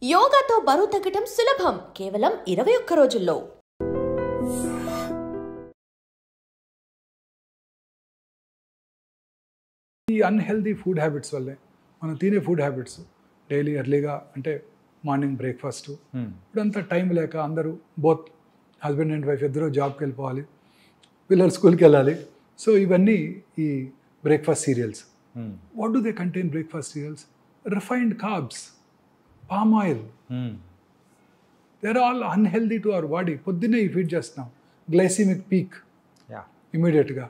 యోగాతో బరువు తగ్గటం సులభం కేవలం 21 రోజుల్లో. ఈ అన్‌హెల్తీ ఫుడ్ హ్యాబిట్స్ వల్లే మనం తినే ఫుడ్ హ్యాబిట్స్ డైలీ ఎర్లీగా అంటే మార్నింగ్ బ్రేక్ఫాస్ట్ ఇప్పుడంతా టైం లేక అందరూ బోత్ హస్బెండ్ అండ్ వైఫ్ ఇద్దరు జాబ్కి వెళ్ళిపోవాలి, పిల్లలు స్కూల్కి వెళ్ళాలి. సో ఇవన్నీ ఈ breakfast cereals. What do they contain breakfast cereals? Refined carbs, palm oil. They are all unhealthy to our body. పొద్దున్నే ఈ ఫీడ్ చేస్తున్నాం, గ్లైసిమిక్ పీక్ ఇమీడియట్గా,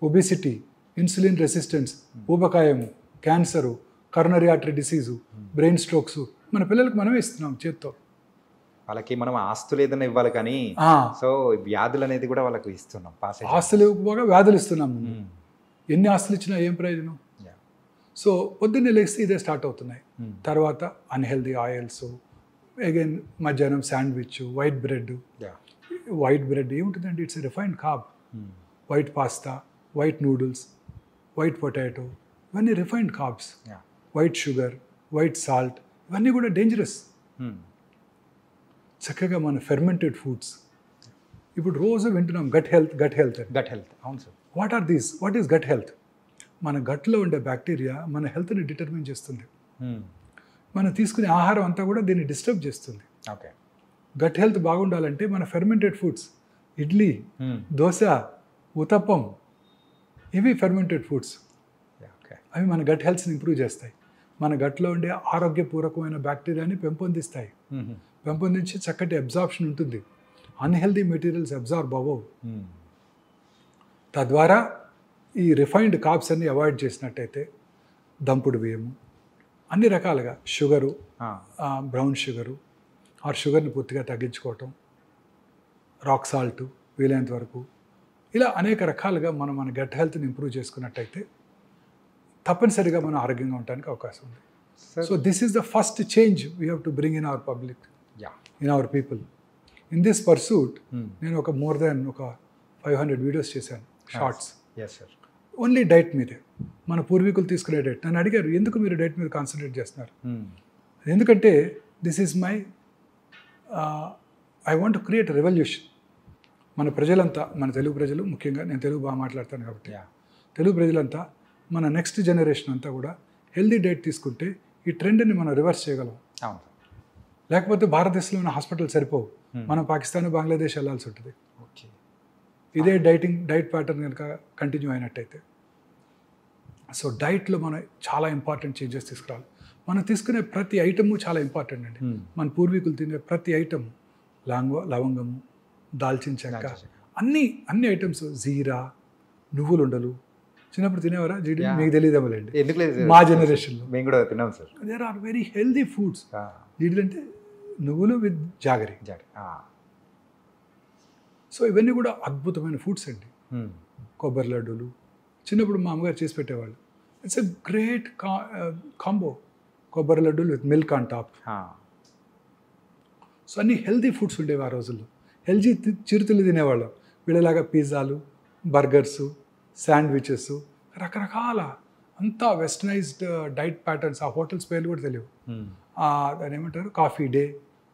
ఒబిసిటీ, ఇన్సులిన్ రెసిస్టెన్స్, ఊబకాయము, cancer, coronary artery disease, brain strokes మన పిల్లలకు మనమే ఇస్తున్నాం చేత్తో. వాళ్ళకి మనం ఆస్తులు ఏదైనా ఇవ్వాలి కానీ సో వ్యాధులు అనేది కూడా వాళ్ళకి ఇస్తున్నాం. ఆస్తులు ఇవ్వకపోగా వ్యాధులు ఇస్తున్నాం. ఎన్ని ఆస్తులు ఇచ్చినా ఏం ప్రయోజనం? సో పొద్దున్నే లేస్తే ఇదే స్టార్ట్ అవుతున్నాయి. తర్వాత అన్హెల్దీ ఆయిల్స్, అగైన్ మధ్యాహ్నం sandwich, white bread. White bread ఏముంటుందండి? It's refined carb. White pasta, white noodles, white potato, ఇవన్నీ refined carbs. White sugar, white salt, ఇవన్నీ కూడా డేంజరస్. చక్కగా మన ఫెర్మెంటెడ్ ఫుడ్స్ ఇప్పుడు రోజు వింటున్నాం. Gut health, gut health, gut health. అవును sir. What are these? What is gut health? మన గట్లో ఉండే బ్యాక్టీరియా మన హెల్త్ని డిటర్మిన్ చేస్తుంది. మనం తీసుకునే ఆహారం అంతా కూడా దీన్ని డిస్టర్బ్ చేస్తుంది. ఓకే. గట్ హెల్త్ బాగుండాలంటే మన ఫెర్మెంటెడ్ ఫుడ్స్, ఇడ్లీ, దోశ, ఉతప్పం, ఇవి ఫెర్మెంటెడ్ ఫుడ్స్. అవి మన గట్ హెల్త్ని ఇంప్రూవ్ చేస్తాయి. మన గట్లో ఉండే ఆరోగ్యపూర్వకమైన బ్యాక్టీరియాని పెంపొందిస్తాయి. పెంపొందించి చక్కటి అబ్జార్ప్షన్ ఉంటుంది. అన్హెల్దీ మెటీరియల్స్ అబ్జార్బ్ అవ్వవు. తద్వారా ఈ రిఫైన్డ్ కార్బ్స్ అన్ని అవాయిడ్ చేసినట్టయితే దంపుడు బియ్యము, అన్ని రకాలుగా షుగరు, బ్రౌన్ షుగరు ఆర్ షుగర్ని పూర్తిగా తగ్గించుకోవటం, రాక్ సాల్ట్ వీలైనంత వరకు, ఇలా అనేక రకాలుగా మనం మన గట్ హెల్త్ని ఇంప్రూవ్ చేసుకున్నట్టయితే తప్పనిసరిగా మనం ఆరోగ్యంగా ఉండడానికి అవకాశం ఉంది. So this is the first change we have to bring in our public, in our people. In this pursuit నేను ఒక మోర్ దాన్ ఒక 500 వీడియోస్ చేశాను, షార్ట్స్. ఓన్లీ డైట్ మీదే, మన పూర్వీకులు తీసుకునే డైట్. నన్ను అడిగారు, ఎందుకు మీరు డైట్ మీద కాన్సన్ట్రేట్ చేస్తున్నారు? ఎందుకంటే this is my I want to create revolution. మన ప్రజలంతా, మన తెలుగు ప్రజలు ముఖ్యంగా, నేను తెలుగు బాగా మాట్లాడతాను కాబట్టి తెలుగు ప్రజలంతా, మన నెక్స్ట్ జనరేషన్ అంతా కూడా హెల్దీ డైట్ తీసుకుంటే ఈ ట్రెండ్ని మనం రివర్స్ చేయగలం. లేకపోతే భారతదేశంలో ఉన్న హాస్పిటల్ సరిపోవు, మనం పాకిస్తాన్, బంగ్లాదేశ్ వెళ్ళాల్సి ఉంటుంది. ఇదే డైట్ ప్యాటర్న్ కనుక కంటిన్యూ అయినట్టయితే. సో డైట్లో మనం చాలా ఇంపార్టెంట్ చేంజెస్ తీసుకురావాలి. మనం తీసుకునే ప్రతి ఐటము చాలా ఇంపార్టెంట్ అండి. మన పూర్వీకులు తినే ప్రతి ఐటము, లవంగము, దాల్చిన చెక్క, అన్ని ఐటమ్స్, జీరా, నువ్వులు ఉండలు, చిన్నప్పుడు తినేవారా? జీడి మీకు తెలియదేమోలేండి, ఎందుకు లేదు, మా జనరేషన్లో మేము కూడా తిన్నాం sir. There are very healthy foods. జీడీలు అంటే నువ్వులు విత్ జాగరి. సో ఇవన్నీ కూడా అద్భుతమైన ఫుడ్స్ అండి. కొబ్బరి లడ్డూలు చిన్నప్పుడు మా అమ్మగారు చేసి పెట్టేవాళ్ళు. ఇట్స్ ఎ గ్రేట్ కాంబో, కొబ్బరి లడ్డూలు with milk on top. So అన్ని హెల్దీ ఫుడ్స్ ఉండేవి ఆ రోజుల్లో. హెల్దీ చిరుతిళ్ళు తినేవాళ్ళం. వీళ్ళలాగా పిజ్జాలు, బర్గర్సు, శాండ్విచెస్, రకరకాల అంతా వెస్టర్నైజ్డ్ డైట్ ప్యాటర్న్స్. ఆ హోటల్స్ పేర్లు కూడా తెలియవు. దాని ఏమంటారు, కాఫీ డే,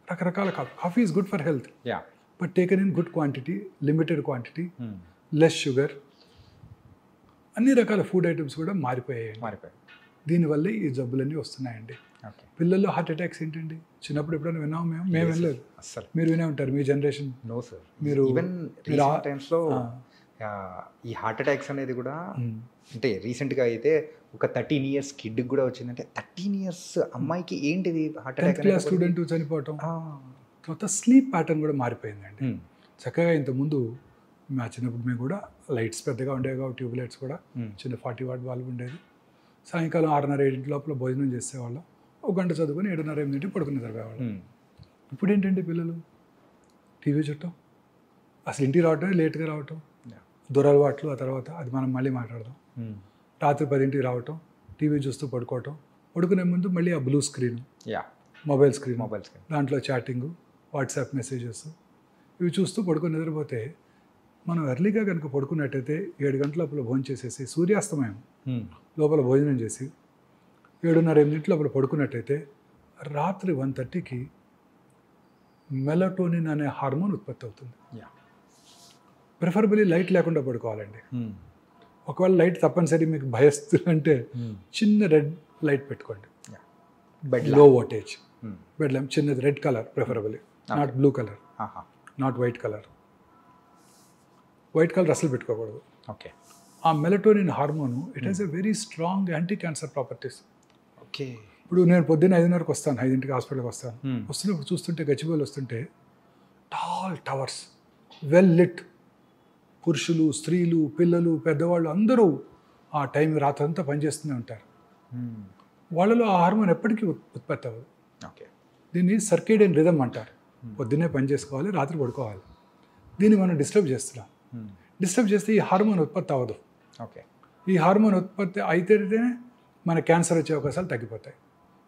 రకరకాల coffee is good for health, but taken in good quantity, limited quantity, less sugar. అన్ని రకాల ఫుడ్ ఐటమ్స్ కూడా మారిపోయాయి. దీనివల్లే ఈ జబ్బులన్నీ వస్తున్నాయండి. పిల్లల్లో హార్ట్ అటాక్స్ ఏంటండి? చిన్నప్పుడు ఎప్పుడైనా విన్నాము? మేము వినలేదు. అసలు మీరు వినే ఉంటారు, మీ జనరేషన్. No sir. మీరు టైమ్స్లో ఈ హార్ట్ అటాక్స్ అనేది కూడా అంటే రీసెంట్గా అయితే ఒక 13 years కిడ్కి కూడా వచ్చిందంటే, 13 years అమ్మాయికి ఏంటిది heart attack? 10th class student చనిపోవటం. తర్వాత స్లీప్ ప్యాటర్న్ కూడా మారిపోయిందండి. చక్కగా ఇంతకుముందు మా చిన్నప్పుడు మేము కూడా లైట్స్ పెద్దగా ఉండేవి కాబట్టి, ట్యూబ్ లైట్స్ కూడా చిన్న 40 watt బల్బ్ ఉండేది. సాయంకాలం 6:30-7 లోపల భోజనం చేసేవాళ్ళం. 1 గంట చదువుకొని 7:30-8 పడుకుని చదివేవాళ్ళం. ఇప్పుడు ఏంటంటే పిల్లలు టీవీ చుట్టం, అసలు ఇంటికి రావటం లేట్గా రావటం, దురలవాట్లు. ఆ తర్వాత అది మనం మళ్ళీ మాట్లాడదాం. రాత్రి 10ంటికి రావటం, టీవీ చూస్తూ పడుకోవటం, పడుకునే ముందు మళ్ళీ ఆ బ్లూ స్క్రీన్, మొబైల్ స్క్రీన్, దాంట్లో చాటింగు, వాట్సాప్ మెసేజెస్, ఇవి చూస్తూ పడుకొని నిద్రపోతే, మనం ఎర్లీగా కనుక పడుకున్నట్టయితే 7 గంటల లోపల భోజనం చేసేసి సూర్యాస్తమయం లోపల భోజనం చేసి 7:30-8 లోపల పడుకున్నట్టయితే రాత్రి 1:30కి మెలటోనిన్ అనే హార్మోన్ ఉత్పత్తి అవుతుంది. ప్రిఫరబుల్లీ లైట్ లేకుండా పడుకోవాలండి. ఒకవేళ లైట్ తప్పనిసరి మీకు భయస్తుందంటే చిన్న రెడ్ లైట్ పెట్టుకోండి, లో వోల్టేజ్ బెడ్ ల్యాంప్, చిన్నది red colour preferably, not blue colour, not white colour. White colour అసలు పెట్టుకోకూడదు. ఓకే. ఆ melatonin hormone it has a very strong anti cancer properties. Okay. ఇప్పుడు నేను పొద్దున్న 5:30కి వస్తాను, 5ంటికి హాస్పిటల్కి వస్తాను. వస్తున్నప్పుడు చూస్తుంటే గచ్చిబౌలి వస్తుంటే టాల్ టవర్స్, వెల్ లిట్, పురుషులు, స్త్రీలు, పిల్లలు, పెద్దవాళ్ళు అందరూ ఆ టైం రాత్రంతా పనిచేస్తూనే ఉంటారు. వాళ్ళలో ఆ హార్మోన్ ఎప్పటికీ ఉత్పత్తి అవ్వదు. ఓకే. దీన్ని సర్కేడియన్ రిథమ్ అంటారు. పొద్దున్నే పని చేసుకోవాలి, రాత్రి పడుకోవాలి. దీన్ని మనం డిస్టర్బ్ చేస్తున్నాం. డిస్టర్బ్ చేస్తే ఈ హార్మోన్ ఉత్పత్తి అవ్వదు. ఓకే. ఈ హార్మోన్ ఉత్పత్తి అయితేనే మన క్యాన్సర్ వచ్చే అవకాశాలు తగ్గిపోతాయి.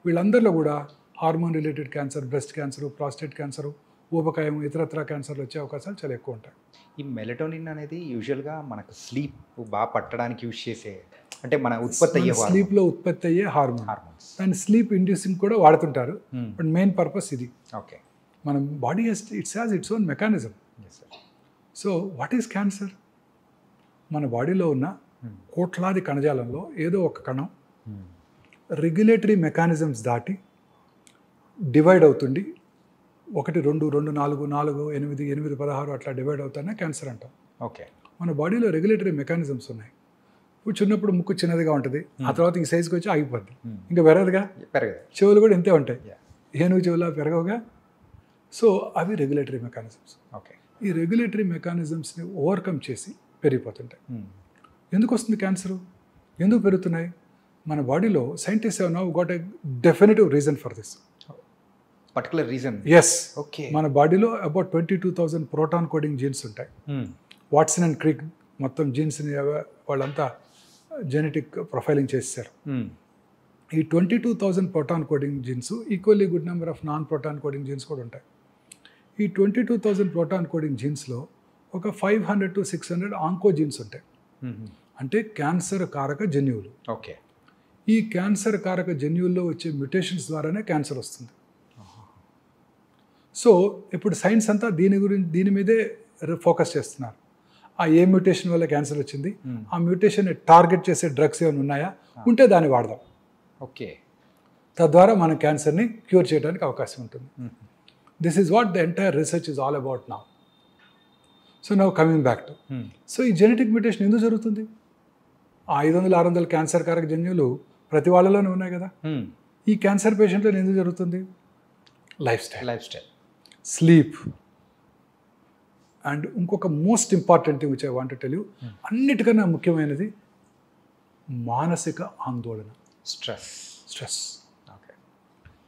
వీళ్ళందరిలో కూడా hormone related cancer, breast cancer, prostate cancer, ఊబకాయం, ఇతరత్ర క్యాన్సర్లు వచ్చే అవకాశాలు చాలా ఎక్కువ ఉంటాయి. ఈ మెలటోనిన్ అనేది యూజువల్గా మనకు స్లీప్ బాగా పట్టడానికి యూజ్ చేసే, అంటే మన ఉత్పత్తి అయ్యే స్లీప్లో ఉత్పత్తి అయ్యే హార్మోన్స్. దాన్ని స్లీప్ ఇండ్యూసింగ్ కూడా వాడుతుంటారు. బట్ మెయిన్ పర్పస్ ఇది. ఓకే. మన body has its own mechanism. So what is cancer? మన బాడీలో ఉన్న కోట్లాది కణజాలంలో ఏదో ఒక కణం రెగ్యులేటరీ మెకానిజమ్స్ దాటి డివైడ్ అవుతుంది. 1, 2, 2, 4, 4, 8, 8, 16 అట్లా డివైడ్ అవుతానే క్యాన్సర్ అంటాం. ఓకే. మన బాడీలో రెగ్యులేటరీ మెకానిజమ్స్ ఉన్నాయి. ఇప్పుడు చిన్నప్పుడు ముక్కు చిన్నదిగా ఉంటుంది, ఆ తర్వాత ఈ సైజుకి వచ్చి ఆగిపోద్ది, ఇంకా పెరగదుగా. చెవులు కూడా ఇంతే ఉంటాయి, ఏనుగు చెవులా పెరగవుగా. సో అవి రెగ్యులేటరీ మెకానిజమ్స్. ఓకే. ఈ రెగ్యులేటరీ మెకానిజమ్స్ని ఓవర్కమ్ చేసి పెరిగిపోతుంటాయి. ఎందుకు వస్తుంది క్యాన్సరు? ఎందుకు పెరుగుతున్నాయి? మన బాడీలో scientist have now got a definitive reason for this. Particular reason? Yes. Okay. మన బాడీలో అబౌట్ 22,000 ప్రోటాన్ కోడింగ్ జీన్స్ ఉంటాయి. వాట్సన్ అండ్ క్రిక్ మొత్తం జీన్స్ని వాళ్ళంతా జెనెటిక్ ప్రొఫైలింగ్ చేశారు. ఈ 22,000 protein coding genes equally good number of non protein coding genes కూడా ఉంటాయి. ఈ 22,000 ప్రోటాన్ కోడింగ్ జీన్స్లో ఒక 500 to 600 ఆంకో జీన్స్ ఉంటాయి, అంటే క్యాన్సర్ కారక జన్యువులు. ఓకే. ఈ క్యాన్సర్ కారక జన్యువుల్లో వచ్చే మ్యుటేషన్స్ ద్వారానే క్యాన్సర్ వస్తుంది. సో ఇప్పుడు సైన్స్ అంతా దీని మీదే ఫోకస్ చేస్తున్నారు. ఆ ఏ మ్యూటేషన్ వల్ల క్యాన్సర్ వచ్చింది, ఆ మ్యూటేషన్ టార్గెట్ చేసే డ్రగ్స్ ఏమైనా ఉన్నాయా, ఉంటే దాన్ని వాడదాం. ఓకే. తద్వారా మన క్యాన్సర్ని క్యూర్ చేయడానికి అవకాశం ఉంటుంది. This is what the entire research is all about now. So now coming back to, so ఈ జెనెటిక్ మ్యూటేషన్ ఎందుకు జరుగుతుంది? ఆ 500-600 క్యాన్సర్ కారక జన్యువులు ప్రతి వాళ్ళలోనే ఉన్నాయి కదా. ఈ క్యాన్సర్ పేషెంట్లో ఎందుకు జరుగుతుంది? లైఫ్ స్టైల్, స్లీప్, అండ్ ఇంకొక most important thing which I want to tell you, అన్నిటికన్నా ముఖ్యమైనది మానసిక ఆందోళన, స్ట్రెస్. ఓకే.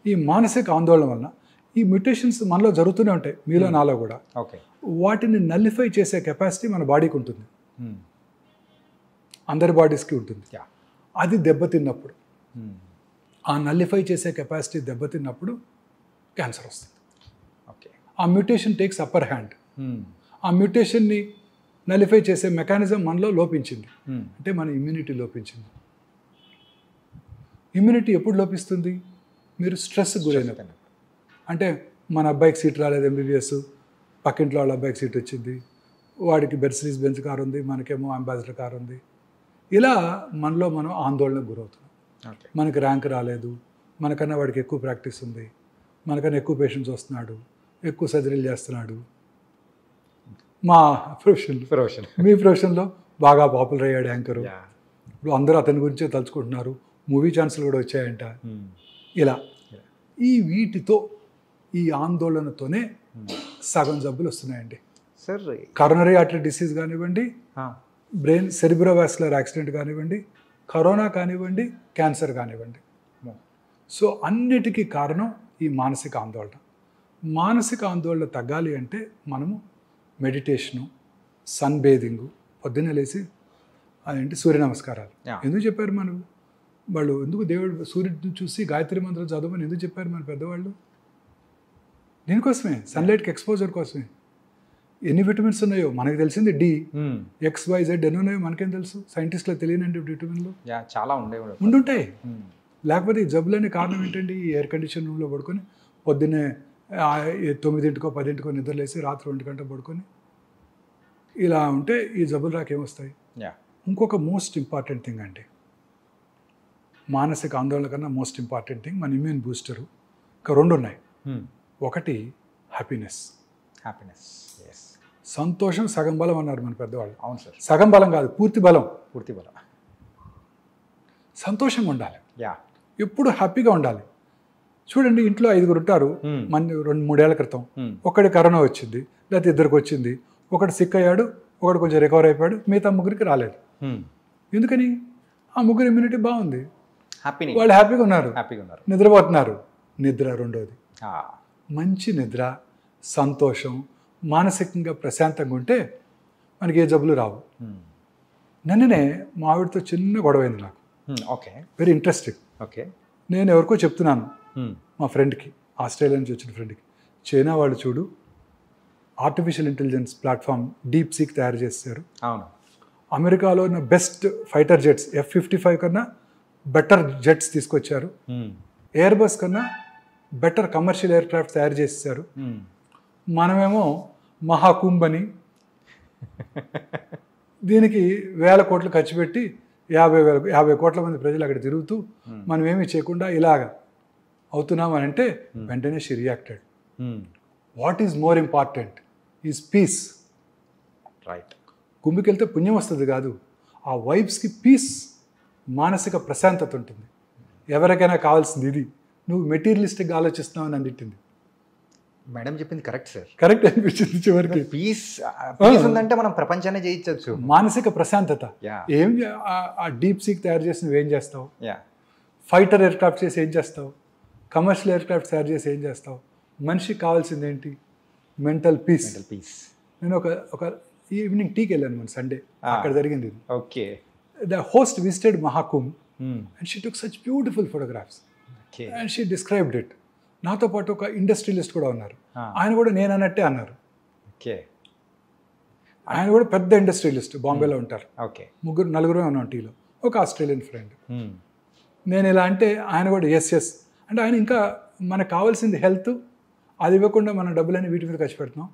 ఈ మానసిక ఆందోళన వలన ఈ మ్యూటేషన్స్ మనలో జరుగుతూనే ఉంటాయి, మీలో నాలో కూడా. ఓకే. వాటిని నల్లిఫై చేసే కెపాసిటీ మన బాడీకి ఉంటుంది, అందరి బాడీస్కి ఉంటుంది. అది దెబ్బతిన్నప్పుడు, ఆ నల్లిఫై చేసే కెపాసిటీ దెబ్బతిన్నప్పుడు క్యాన్సర్ వస్తుంది. ఓకే. ఆ మ్యూటేషన్ టేక్స్ అప్పర్ హ్యాండ్. ఆ మ్యూటేషన్ని నలిఫై చేసే మెకానిజం మనలో లోపించింది, అంటే మన ఇమ్యూనిటీ లోపించింది. ఇమ్యూనిటీ ఎప్పుడు లోపిస్తుంది? మీరు స్ట్రెస్ గురైనప్పుడు. అంటే మన అబ్బాయికి సీట్ రాలేదు ఎంబీబీఎస్, పక్కింట్లో వాళ్ళ అబ్బాయికి సీట్ వచ్చింది, వాడికి బెర్సిడీస్ బెంజ్ కారు ఉంది, మనకేమో అంబాసిడర్ కారు ఉంది. ఇలా మనలో మనం ఆందోళనకు గురవుతున్నాం. మనకి ర్యాంక్ రాలేదు, మనకన్నా వాడికి ఎక్కువ ప్రాక్టీస్ ఉంది, మనకన్నా ఎక్కువ పేషెంట్స్ వస్తున్నాడు, ఎక్కువ సర్జరీలు చేస్తున్నాడు. మా ప్రొఫెషన్, మీ ప్రొఫెషన్లో బాగా పాపులర్ అయ్యాడు యాంకరు, ఇప్పుడు అందరూ అతని గురించే తలుచుకుంటున్నారు, మూవీ ఛాన్సులు కూడా వచ్చాయంట. ఇలా ఈ వీటితో, ఈ ఆందోళనతోనే సగం జబ్బులు వస్తున్నాయండి. సార్ కరోనరీ ఆర్టరీ డిసీజ్ కానివ్వండి, బ్రెయిన్ సెరిబ్రోవాస్కులర్ యాక్సిడెంట్ కానివ్వండి, కరోనా కానివ్వండి, క్యాన్సర్ కానివ్వండి. సో అన్నిటికీ కారణం ఈ మానసిక ఆందోళన. మానసిక ఆందోళన తగ్గాలి అంటే మనము మెడిటేషను, సన్ బేదింగు, పొద్దున్నే లేచి అదేంటి సూర్య నమస్కారాలు. ఎందుకు చెప్పారు వాళ్ళు ఎందుకు దేవుడు సూర్యుడిని చూసి గాయత్రి మంత్రం చదవమని ఎందుకు చెప్పారు మన పెద్దవాళ్ళు? దీనికోసమే, సన్లైట్కి ఎక్స్పోజర్ కోసమే. ఎన్ని విటమిన్స్ ఉన్నాయో మనకు తెలిసింది డి, XYZ ఎన్ని ఉన్నాయో మనకేం తెలుసు? సైంటిస్టులకు తెలియనండి విటమిన్లు చాలా ఉండుంటాయి. లేకపోతే ఈ జబ్బులనే కారణం ఏంటండి? ఈ ఎయిర్ కండిషన్ రూమ్లో పడుకొని పొద్దున్నే 9కో 10కో నిద్రలేసి రాత్రి 1 గంట పడుకొని ఇలా ఉంటే ఈ జబ్బులు రాకేమొస్తాయి? ఇంకొక మోస్ట్ ఇంపార్టెంట్ థింగ్ అండి, మానసిక ఆందోళన కన్నా మోస్ట్ ఇంపార్టెంట్ థింగ్ మన ఇమ్యూన్ బూస్టరు. ఇంకా 2 ఉన్నాయి. ఒకటి హ్యాపీనెస్. సంతోషం సగం బలం అన్నారు మన పెద్దవాళ్ళు. అవును సార్. సగం బలం కాదు, పూర్తి బలం. సంతోషంగా ఉండాలి, ఎప్పుడు హ్యాపీగా ఉండాలి. చూడండి, ఇంట్లో 5 ఉంటారు. మన 2-3 ఏళ్ల క్రితం ఒకటి కరోనా వచ్చింది, లేకపోతే 2కి వచ్చింది. ఒకటి సిక్ అయ్యాడు, ఒకటి కొంచెం రికవర్ అయిపోయాడు, మిగతా 3కి రాలేదు. ఎందుకని? ఆ 3 ఇమ్యూనిటీ బాగుంది, వాళ్ళు హ్యాపీగా ఉన్నారు, నిద్రపోతున్నారు. నిద్ర రెండోది. మంచి నిద్ర, సంతోషం, మానసికంగా ప్రశాంతంగా ఉంటే మనకి ఏ జబ్బులు రావు. నిన్ననే మా ఆవిడతో చిన్న గొడవైంది నాకు. Very interesting. నేను ఎవరికో చెప్తున్నాను, మా ఫ్రెండ్కి, ఆస్ట్రేలియా నుంచి వచ్చిన ఫ్రెండ్కి, చైనా వాళ్ళు చూడు artificial intelligence platform deep seek తయారు చేస్తారు. అమెరికాలో ఉన్న బెస్ట్ ఫైటర్ జెట్స్ F-55 కన్నా బెటర్ జెట్స్ తీసుకొచ్చారు. ఎయిర్ బస్ కన్నా బెటర్ కమర్షియల్ ఎయిర్ క్రాఫ్ట్ తయారు చేసేసారు. మనమేమో మహాకుంభ్ అని దీనికి 1000 కోట్లు ఖర్చు పెట్టి 50 కోట్ల మంది ప్రజలు అక్కడ తిరుగుతూ మనం ఏమీ చేయకుండా ఇలాగ అవుతున్నామని అంటే వెంటనే she reacted. What is more important is peace. కుంభికి వెళ్తే పుణ్యం వస్తుంది కాదు, ఆ వైబ్స్కి పీస్, మానసిక ప్రశాంతత ఉంటుంది. ఎవరికైనా కావాల్సింది ఇది. నువ్వు మెటీరియలిస్టిక్గా ఆలోచిస్తున్నావు అని తిట్టింది. మేడం చెప్పింది కరెక్ట్ సార్. కరెక్ట్ అనిపించింది చివరికి. పీస్ ఉందంటే మనం ప్రపంచాన్ని జయించవచ్చు. మానసిక ప్రశాంతత. ఏం ఆ డీప్ సీక్ తయారు చేసి నువ్వేం చేస్తావు? ఫైటర్ ఎయిర్ క్రాఫ్ట్ చేసి ఏం చేస్తావు? కమర్షియల్ ఎయిర్ క్రాఫ్ట్ తయారు చేసి ఏం చేస్తావు? మనిషికి కావాల్సింది ఏంటి? Mental peace. నేను ఒక ఈవినింగ్ టీకి వెళ్ళాను మన సండే, అక్కడ జరిగింది ఇది. The host visited Mahakumbh and she took such beautiful photographs and she described it. నాతో పాటు ఒక ఇండస్ట్రియలిస్ట్ కూడా ఉన్నారు. ఆయన కూడా నేను అన్నట్టే అన్నారు. ఆయన కూడా పెద్ద ఇండస్ట్రియలిస్ట్, బాంబేలో ఉంటారు. 3-4 ఉన్నాం టీలో. ఒక ఆస్ట్రేలియన్ ఫ్రెండ్. నేను ఇలా అంటే ఆయన కూడా ఎస్ అంటే ఆయన ఇంకా మనకు కావాల్సింది హెల్త్, అది ఇవ్వకుండా మన డబ్బులని వీటి మీద ఖర్చు పెడుతున్నాం.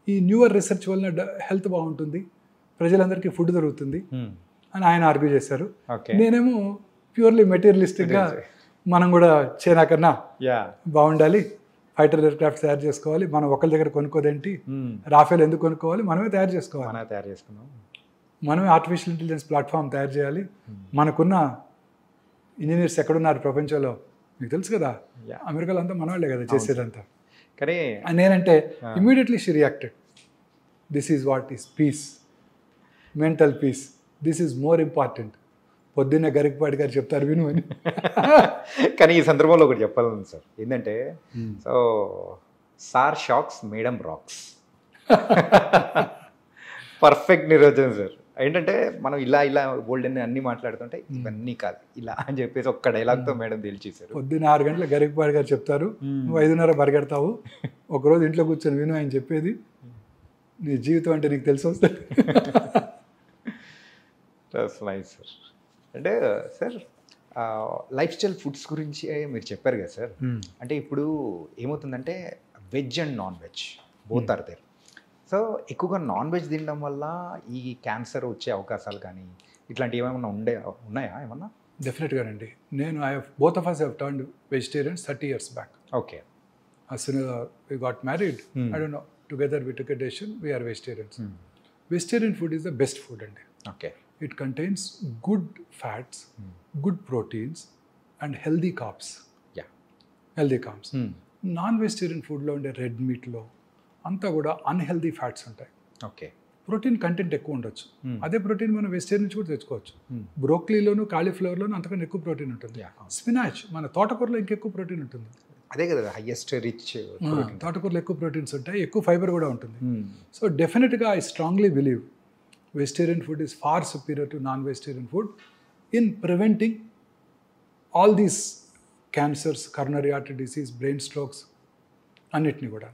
ఈ న్యూయర్ రీసెర్చ్ వలన హెల్త్ బాగుంటుంది, ప్రజలందరికీ ఫుడ్ దొరుకుతుంది అని ఆయన ఆర్గ్యూ చేశారు. నేనేమో ప్యూర్లీ మెటీరియలిస్టిక్గా మనం కూడా చైనా కన్నా బాగుండాలి, ఫైటర్ ఎయిర్ క్రాఫ్ట్ తయారు చేసుకోవాలి, మనం ఒకరి దగ్గర కొనుక్కోదేంటి, రాఫెల్ ఎందుకు కొనుక్కోవాలి, మనమే తయారు చేసుకోవాలి, మనమే ఆర్టిఫిషియల్ ఇంటెలిజెన్స్ ప్లాట్ఫామ్ తయారు చేయాలి. మనకున్న ఇంజనీర్స్ ఎక్కడున్నారు ప్రపంచంలో మీకు తెలుసు కదా, అమెరికాలో అంతా మన వాళ్ళే కదా చేసేదంతా. కానీ నేనంటే immediately she reacted. This is what is peace, mental peace, this is more important. పొద్దున్నే గరికపాటి గారు చెప్తారు విను అని. కానీ ఈ సందర్భంలో ఒకటి చెప్పాలని సార్, ఏంటంటే so sir shocks madam rocks. Perfect నిర్వచనం సార్. ఏంటంటే మనం ఇలా బోల్డ్ అన్ని మాట్లాడుతుంటే ఇవన్నీ కాదు ఇలా అని చెప్పేసి ఒక్క డైలాగ్తో మేడం తేల్చేశారు. పొద్దున్న 6 గంటల గరికపాటి గారు చెప్తారు, నువ్వు 5:30 పరిగెడతావు, ఒకరోజు ఇంట్లో కూర్చొని విను ఆయన చెప్పేది, నీ జీవితం అంటే నీకు తెలిసి వస్తుంది. Nice sir. అంటే సార్ లైఫ్ స్టైల్ ఫుడ్స్ గురించి మీరు చెప్పారు కదా సార్. అంటే ఇప్పుడు ఏమవుతుందంటే veg and non veg both are there. So ఎక్కువగా నాన్ వెజ్ తినడం వల్ల ఈ క్యాన్సర్ వచ్చే అవకాశాలు కానీ ఇట్లాంటివి ఏమైనా ఉన్నాయా ఏమన్నా? డెఫినెట్గానండి. నేను both of us have turned vegetarians 30 years back. As soon as we got married, I don't know, together we took a decision, we are vegetarians. Vegetarian food is the best food అండి. It contains good fats, good proteins and healthy carbs. Healthy carbs. Non-vegetarian foodలో ఉండే red మీట్లో అంతా కూడా unhealthy fats ఉంటాయి. Protein content ఎక్కువ ఉండొచ్చు. అదే protein మనం వెజిటేరియన్ నుంచి కూడా తెచ్చుకోవచ్చు. బ్రోక్లీలోను కాలీఫ్లవర్లోను అంతకన్నా ఎక్కువ ప్రోటీన్ ఉంటుంది. స్పినాచ్ మన తోటకూరలో ఇంకెక్కువ ప్రోటీన్ ఉంటుంది. అదే కదా హైయెస్ట్ రిచ్. తోటకూరలో ఎక్కువ ప్రోటీన్స్ ఉంటాయి, ఎక్కువ ఫైబర్ కూడా ఉంటుంది. సో డెఫినెట్గా I strongly believe vegetarian food is far superior to non-vegetarian food in preventing all these cancers, coronary artery disease, brain strokes అన్నిటిని కూడా.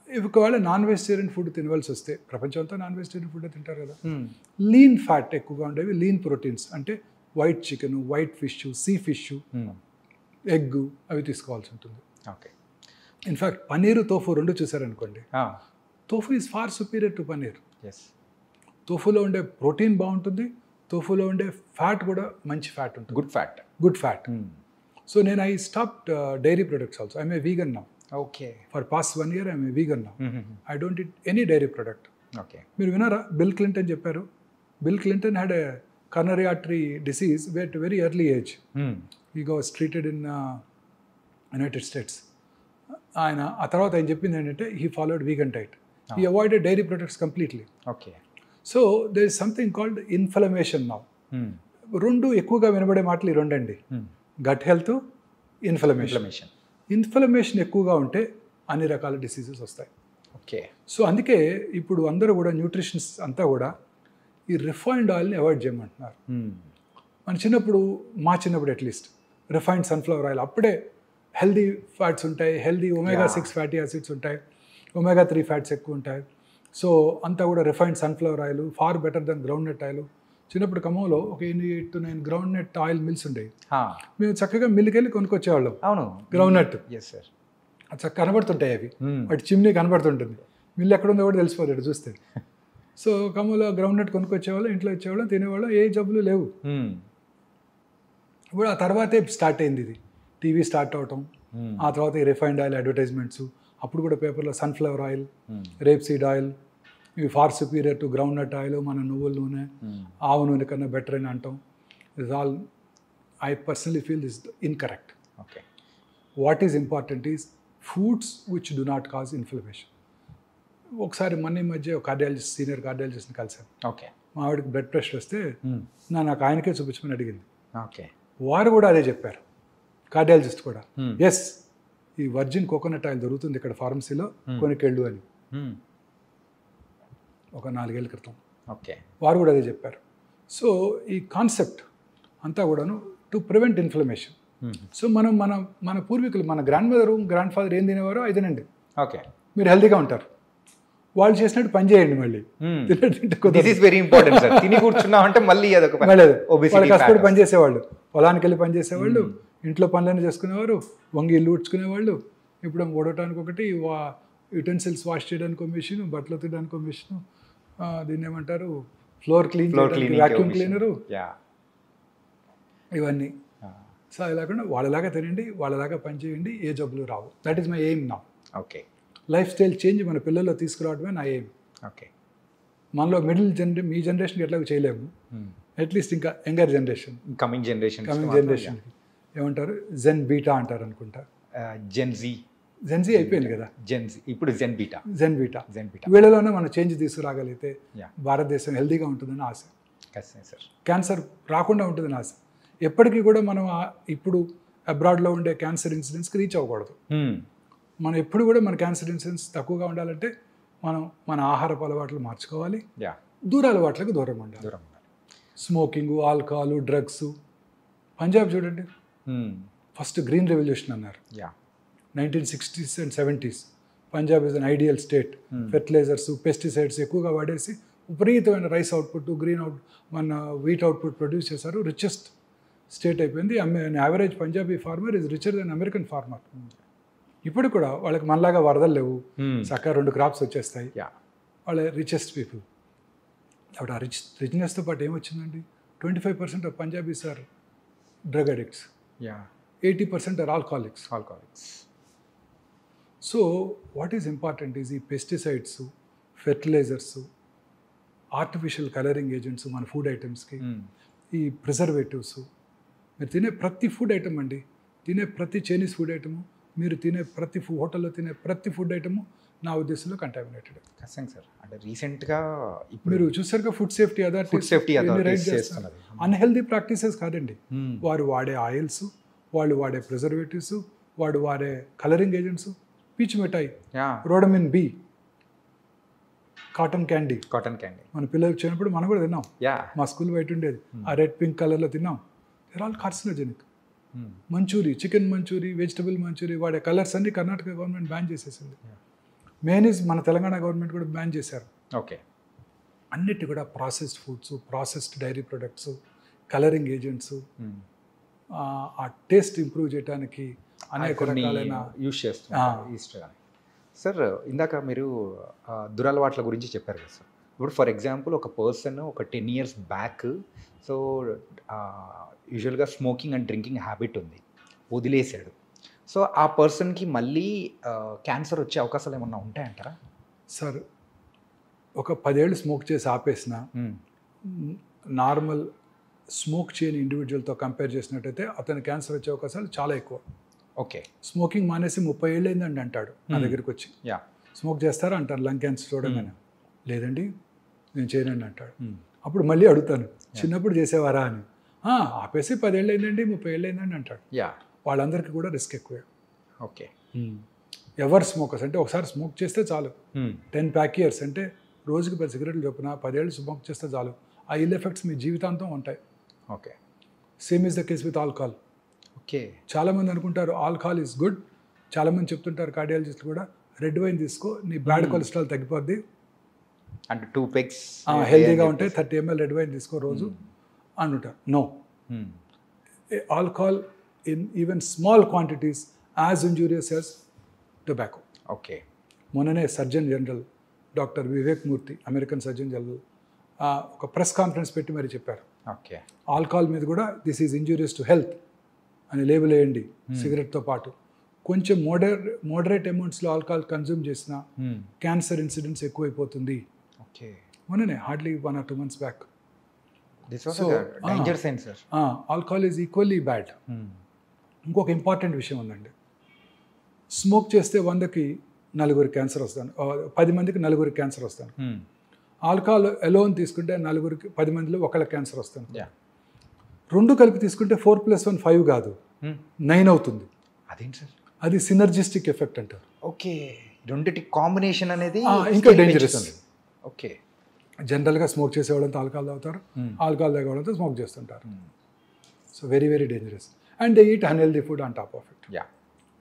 ఒకవేళ నాన్ వెజిటేరియన్ ఫుడ్ తినవలసి వస్తే, ప్రపంచం అంతా నాన్ వెజిటేరియన్ ఫుడ్ తింటారు కదా, లీన్ ఫ్యాట్ ఎక్కువగా ఉండేవి, లీన్ ప్రోటీన్స్ అంటే white chicken, white fish, sea fish, egg అవి తీసుకోవాల్సి ఉంటుంది. ఓకే. ఇన్ఫ్యాక్ట్ పనీరు, తోఫు రెండు చూసారనుకోండి, tofu is far superior to paneer. తోఫులో ఉండే ప్రోటీన్ బాగుంటుంది, తోఫులో ఉండే ఫ్యాట్ కూడా మంచి ఫ్యాట్ ఉంటుంది, గుడ్ ఫ్యాట్. సో నేను I stopped dairy products also. I'm a vegan now. Okay. For past 1 year I'm a vegan now. I don't eat any dairy product. Okay. మీరు విన్నారా బిల్ క్లింటన్ చెప్పారు? Bill Clinton had a coronary artery disease at very early age. He was treated in United States. ఆయన ఆ తర్వాత ఆయన చెప్పింది ఏంటంటే he followed vegan diet. He avoided dairy products completely. Okay. So there is something called inflammation now. రెండు ఎక్కువగా వినబడే మాటలు ఈ రెండండి, గట్ హెల్త్, ఇన్ఫ్లమేషన్. ఇన్ఫ్లమేషన్ ఎక్కువగా ఉంటే అన్ని రకాల డిసీజెస్ వస్తాయి. ఓకే. సో అందుకే ఇప్పుడు అందరూ కూడా న్యూట్రిషన్స్ అంతా కూడా ఈ రిఫైన్డ్ ఆయిల్ని అవాయిడ్ చేయమంటున్నారు. మా చిన్నప్పుడు అట్లీస్ట్ రిఫైన్డ్ సన్ఫ్లవర్ ఆయిల్, అప్పుడే హెల్దీ ఫ్యాట్స్ ఉంటాయి, హెల్దీ omega-6 ఫ్యాటీ యాసిడ్స్ ఉంటాయి, omega-3 ఫ్యాట్స్ ఎక్కువ ఉంటాయి. సో అంతా కూడా refined sunflower oil far better than groundnut oil. చిన్నప్పుడు ఖమ్మంలో ఒక 8 to 9 groundnut oil mills ఉండేవి. మేము చక్కగా మిల్లుకి వెళ్ళి కొనుక్కొచ్చేవాళ్ళం. అవును, గ్రౌండ్ నట్. Yes sir. అది చక్కగా కనబడుతుంటాయి అవి, వాటి చిమ్నీ కనబడుతుంటుంది. మిల్లు ఎక్కడ ఉందో కూడా తెలిసిపోతాడు చూస్తే. సో ఖమ్మంలో గ్రౌండ్ నట్ కొనుక్కొచ్చేవాళ్ళం, ఇంట్లో ఇచ్చేవాళ్ళం, తినేవాళ్ళం, ఏ జబ్బులు లేవు. ఇప్పుడు ఆ తర్వాతే స్టార్ట్ అయింది ఇది, టీవీ స్టార్ట్ అవటం, ఆ తర్వాత ఈ రిఫైన్డ్ ఆయిల్ అడ్వర్టైజ్మెంట్స్. అప్పుడు కూడా పేపర్లో sunflower oil, rapeseed oil ఇవి far superior to groundnut oil, మన నువ్వుల నూనె, ఆవు నూనె కన్నా బెటర్ అని అంటాం. Is all I personally feel this incorrect. Okay. What is important is foods which do not cause inflammation. ఒకసారి మొన్న ఈ మధ్య కార్డియాలజిస్ట్, సీనియర్ కార్డియాలజిస్ట్ని కలిసాను. ఓకే. మా ఆవిడకి బ్లడ్ ప్రెషర్ వస్తే నాకు ఆయనకే చూపించమని అడిగింది. ఓకే. వారు కూడా అదే చెప్పారు, కార్డియాలజిస్ట్ కూడా. ఎస్, ఈ వర్జిన్ కోకోనట్ ఆయిల్ దొరుకుతుంది ఇక్కడ ఫార్మసీలో, కొనుకెళ్ళు అని ఒక 4 ఏళ్ల క్రితం. ఓకే. వారు కూడా అదే చెప్పారు. సో ఈ కాన్సెప్ట్ అంతా కూడాను టు ప్రివెంట్ ఇన్ఫ్లమేషన్. సో మనం మన పూర్వీకులు, మన గ్రాండ్ మదర్, గ్రాండ్ ఫాదర్ ఏం తినేవారో అది తినండి. ఓకే. మీరు హెల్తీగా ఉంటారు. వాళ్ళు చేసినట్టు పని చేయండి. మళ్ళీ వెరీ ఇంపార్టెంట్ సార్. తిని కూర్చున్నామంటే మళ్ళీ వాళ్ళు కష్టపడి పని చేసేవాళ్ళు, పొలానికి వెళ్ళి పని చేసేవాళ్ళు, ఇంట్లో పనులన్నీ చేసుకునేవారు, వంగి ఇల్లు ఊడ్చుకునేవాళ్ళు. ఇప్పుడు ఓడటానికి ఒకటి, యుటెన్సిల్స్ వాష్ చేయడానికి ఒక మిషన్, బట్టలు తీయడానికి ఒక మిషన్, దీన్ని ఏమంటారు, ఫ్లోర్ క్లీన్, వాక్యూమ్ క్లీనరు, ఇవన్నీ. సో అది లేకుండా వాళ్ళలాగా తినండి, వాళ్ళలాగా పని చేయండి, ఏ జబ్బులు రావు. That is my aim now. Okay. Lifestyle change మన పిల్లల్లో తీసుకురావడమే నా ఎయిమ్. ఓకే. మనలో మీ జనరేషన్కి ఎట్లా చేయలేము, అట్లీస్ట్ ఇంకా యంగర్ జనరేషన్, కమింగ్ జనరేషన్కి ఏమంటారు, జెన్ బీటా అంటారు అనుకుంటా. జెన్జీ అయిపోయింది కదా, ఇప్పుడు జెన్ బీటా. వీళ్ళలోనే మనం చేంజ్ తీసుకురాగలిగితే భారతదేశం హెల్తీగా ఉంటుందని ఆశ. క్యాన్సర్ రాకుండా ఉంటుందని ఆశ. ఎప్పటికీ కూడా మనం ఇప్పుడు అబ్రాడ్లో ఉండే క్యాన్సర్ ఇన్సిడెన్స్కి రీచ్ అవ్వకూడదు. మనం ఎప్పుడు కూడా మన క్యాన్సర్ ఇన్సిడెన్స్ తక్కువగా ఉండాలంటే మనం మన ఆహారపు అలవాట్లు మార్చుకోవాలి, అలవాట్లకు దూరంగా ఉండాలి. Smoking, alcohol, drugs. పంజాబ్ చూడండి, ఫస్ట్ గ్రీన్ రెవల్యూషన్ అన్నారు 1960s and 70s. Punjab is an ideal state. Fertilisers, pesticides ఎక్కువగా వాడేసి విపరీతమైన రైస్ అవుట్పుట్, మన వీట్ అవుట్పుట్ ప్రొడ్యూస్ చేశారు. రిచెస్ట్ స్టేట్ అయిపోయింది. Average Punjabi farmer is richer than American farmer. ఇప్పుడు కూడా వాళ్ళకి మనలాగా వరదలు లేవు, చక్కగా 2 క్రాప్స్ వచ్చేస్తాయి. వాళ్ళ రిచెస్ట్ పీపుల్. అప్పుడు ఆ రిచ్నెస్తో పాటు ఏమొచ్చిందండి, 25% of Punjabis are drug addicts, 80% are alcoholics. So what is important is ఈ pesticides, fertilisers, artificial colouring agents మన ఫుడ్ ఐటమ్స్కి, ఈ ప్రిజర్వేటివ్స్. మీరు తినే ప్రతి ఫుడ్ ఐటమ్ అండి, తినే ప్రతి చైనీస్ ఫుడ్ ఐటము, మీరు తినే ప్రతి హోటల్లో తినే ప్రతి ఫుడ్ ఐటము నా ఉద్దేశంలో కంటామినేటెడ్. ఖచ్చితంగా సార్. అంటే రీసెంట్గా ఇప్పుడు మీరు చూసారుగా ఫుడ్ సేఫ్టీ అన్హెల్దీ ప్రాక్టీసెస్ కాదండి. వారు వాడే ఆయిల్స్, వాళ్ళు వాడే ప్రిజర్వేటివ్స్, వాడు వాడే కలరింగ్ ఏజెంట్స్, పీచు మిఠాయి, రోడమిన్ బి, కాటన్ క్యాండీ. మన పిల్లలు చిన్నప్పుడు మనం కూడా తిన్నాం, మా స్కూల్ బయట ఉండేది, ఆ రెడ్ పింక్ కలర్లో తిన్నాం. They're all carcinogenic. Manchurian, chicken manchurian, vegetable manchurian వాడే కలర్స్ అన్ని కర్ణాటక గవర్నమెంట్ బ్యాన్ చేసేసింది. మేనీస్ మన తెలంగాణ గవర్నమెంట్ కూడా బ్యాన్ చేశారు. ఓకే. అన్నిటి కూడా processed foods, processed dairy products, colouring agents, ఆ టేస్ట్ ఇంప్రూవ్ చేయడానికి అనేక రకాలైన యూస్ చేస్తున్నారు ఈస్టర్ అని. సార్ ఇందాక మీరు దురలవాట్ల గురించి చెప్పారు కదా సార్. ఇప్పుడు ఫర్ ఎగ్జాంపుల్ ఒక పర్సన్ ఒక 10 years బ్యాక్ సో యూజువల్గా స్మోకింగ్ అండ్ డ్రింకింగ్ హ్యాబిట్ ఉంది, వదిలేశాడు. సో ఆ పర్సన్కి మళ్ళీ క్యాన్సర్ వచ్చే అవకాశాలు ఏమన్నా ఉంటాయంటారా? సార్ ఒక 10 ఏళ్ళు స్మోక్ చేసి ఆపేసిన నార్మల్ స్మోక్ చేయని ఇండివిజువల్తో కంపేర్ చేసినట్టయితే అతని క్యాన్సర్ వచ్చే అవకాశాలు చాలా ఎక్కువ. ఓకే. స్మోకింగ్ మానేసి 30 ఏళ్ళు అయిందండి అంటాడు నా దగ్గరికి వచ్చి. స్మోక్ చేస్తారా అంటారు లంగ్ క్యాన్సర్ చూడగానే. లేదండి నేను చేయనండి అంటాడు. అప్పుడు మళ్ళీ అడుగుతాను చిన్నప్పుడు చేసేవారా అని. ఆపేసి 10 ఏళ్ళు అయిందండి 30 ఏళ్ళు అయిందండి అంటాడు. వాళ్ళందరికీ కూడా రిస్క్ ఎక్కువే. ఓకే. ఎవరు స్మోకర్స్ అంటే ఒకసారి స్మోక్ చేస్తే చాలు, 10 pack years అంటే రోజుకి 10 cigarettes చొప్పున 10 ఏళ్ళు స్మోక్ చేస్తే చాలు, ఆ ఇల్ ఎఫెక్ట్స్ మీ జీవితాంతం ఉంటాయి. Okay. Same is the case with alcohol. Okay. చాలామంది అనుకుంటారు ఆల్కహాల్ ఈజ్ గుడ్. చాలామంది చెప్తుంటారు కార్డియాలజిస్ట్ కూడా, రెడ్ వైన్ తీసుకో నీ బ్యాడ్ కొలెస్ట్రాల్ తగ్గిపోద్ది అంటే 2 pegs హెల్తీగా ఉంటే 30 ml రెడ్ వైన్ తీసుకో రోజు అంటుంటారు. No, alcohol in even small quantities as injurious as tobacco. Okay. మొన్ననే surgeon general doctor Vivek Murthy, American surgeon general, ఒక ప్రెస్ కాన్ఫరెన్స్ పెట్టి మరి చెప్పారు, ఓకే, ఆల్కహాల్ మీద కూడా this is injurious to health అని లేబుల్ వేయండి సిగరెట్తో పాటు. కొంచెం మోడరేట్ అమౌంట్స్లో ఆల్కహాల్ కన్జ్యూమ్ చేసిన క్యాన్సర్ ఇన్సిడెంట్స్ ఎక్కువైపోతుంది. ఓకే. మొన్ననే hardly 1 or 2 months back. Danger sign sir. Alcohol is equally bad. ఇంకొక ఇంపార్టెంట్ విషయం ఉందండి, స్మోక్ చేస్తే 100కి 4 క్యాన్సర్ వస్తాను, 10 మందికి 4 క్యాన్సర్ వస్తాను. ఆల్కహాల్ ఎలోన్ తీసుకుంటే 10 మందిలో 1 క్యాన్సర్ వస్తాను. రెండు కలిపి తీసుకుంటే 4 + 1 5 కాదు 9 అవుతుంది. అదేంటి సార్? అది సినర్జిస్టిక్ ఎఫెక్ట్ అంటారు. ఓకే. రెండిటి కాంబినేషన్ అనేది ఇంకా డేంజరస్. ఓకే. జనరల్గా స్మోక్ చేసేవాళ్ళంతా ఆల్కహాల్ తాగుతారు, ఆల్కహాల్ తాగేవాళ్ళంతా స్మోక్ చేస్తుంటారు. So very very dangerous. And they eat unhealthy food on top of it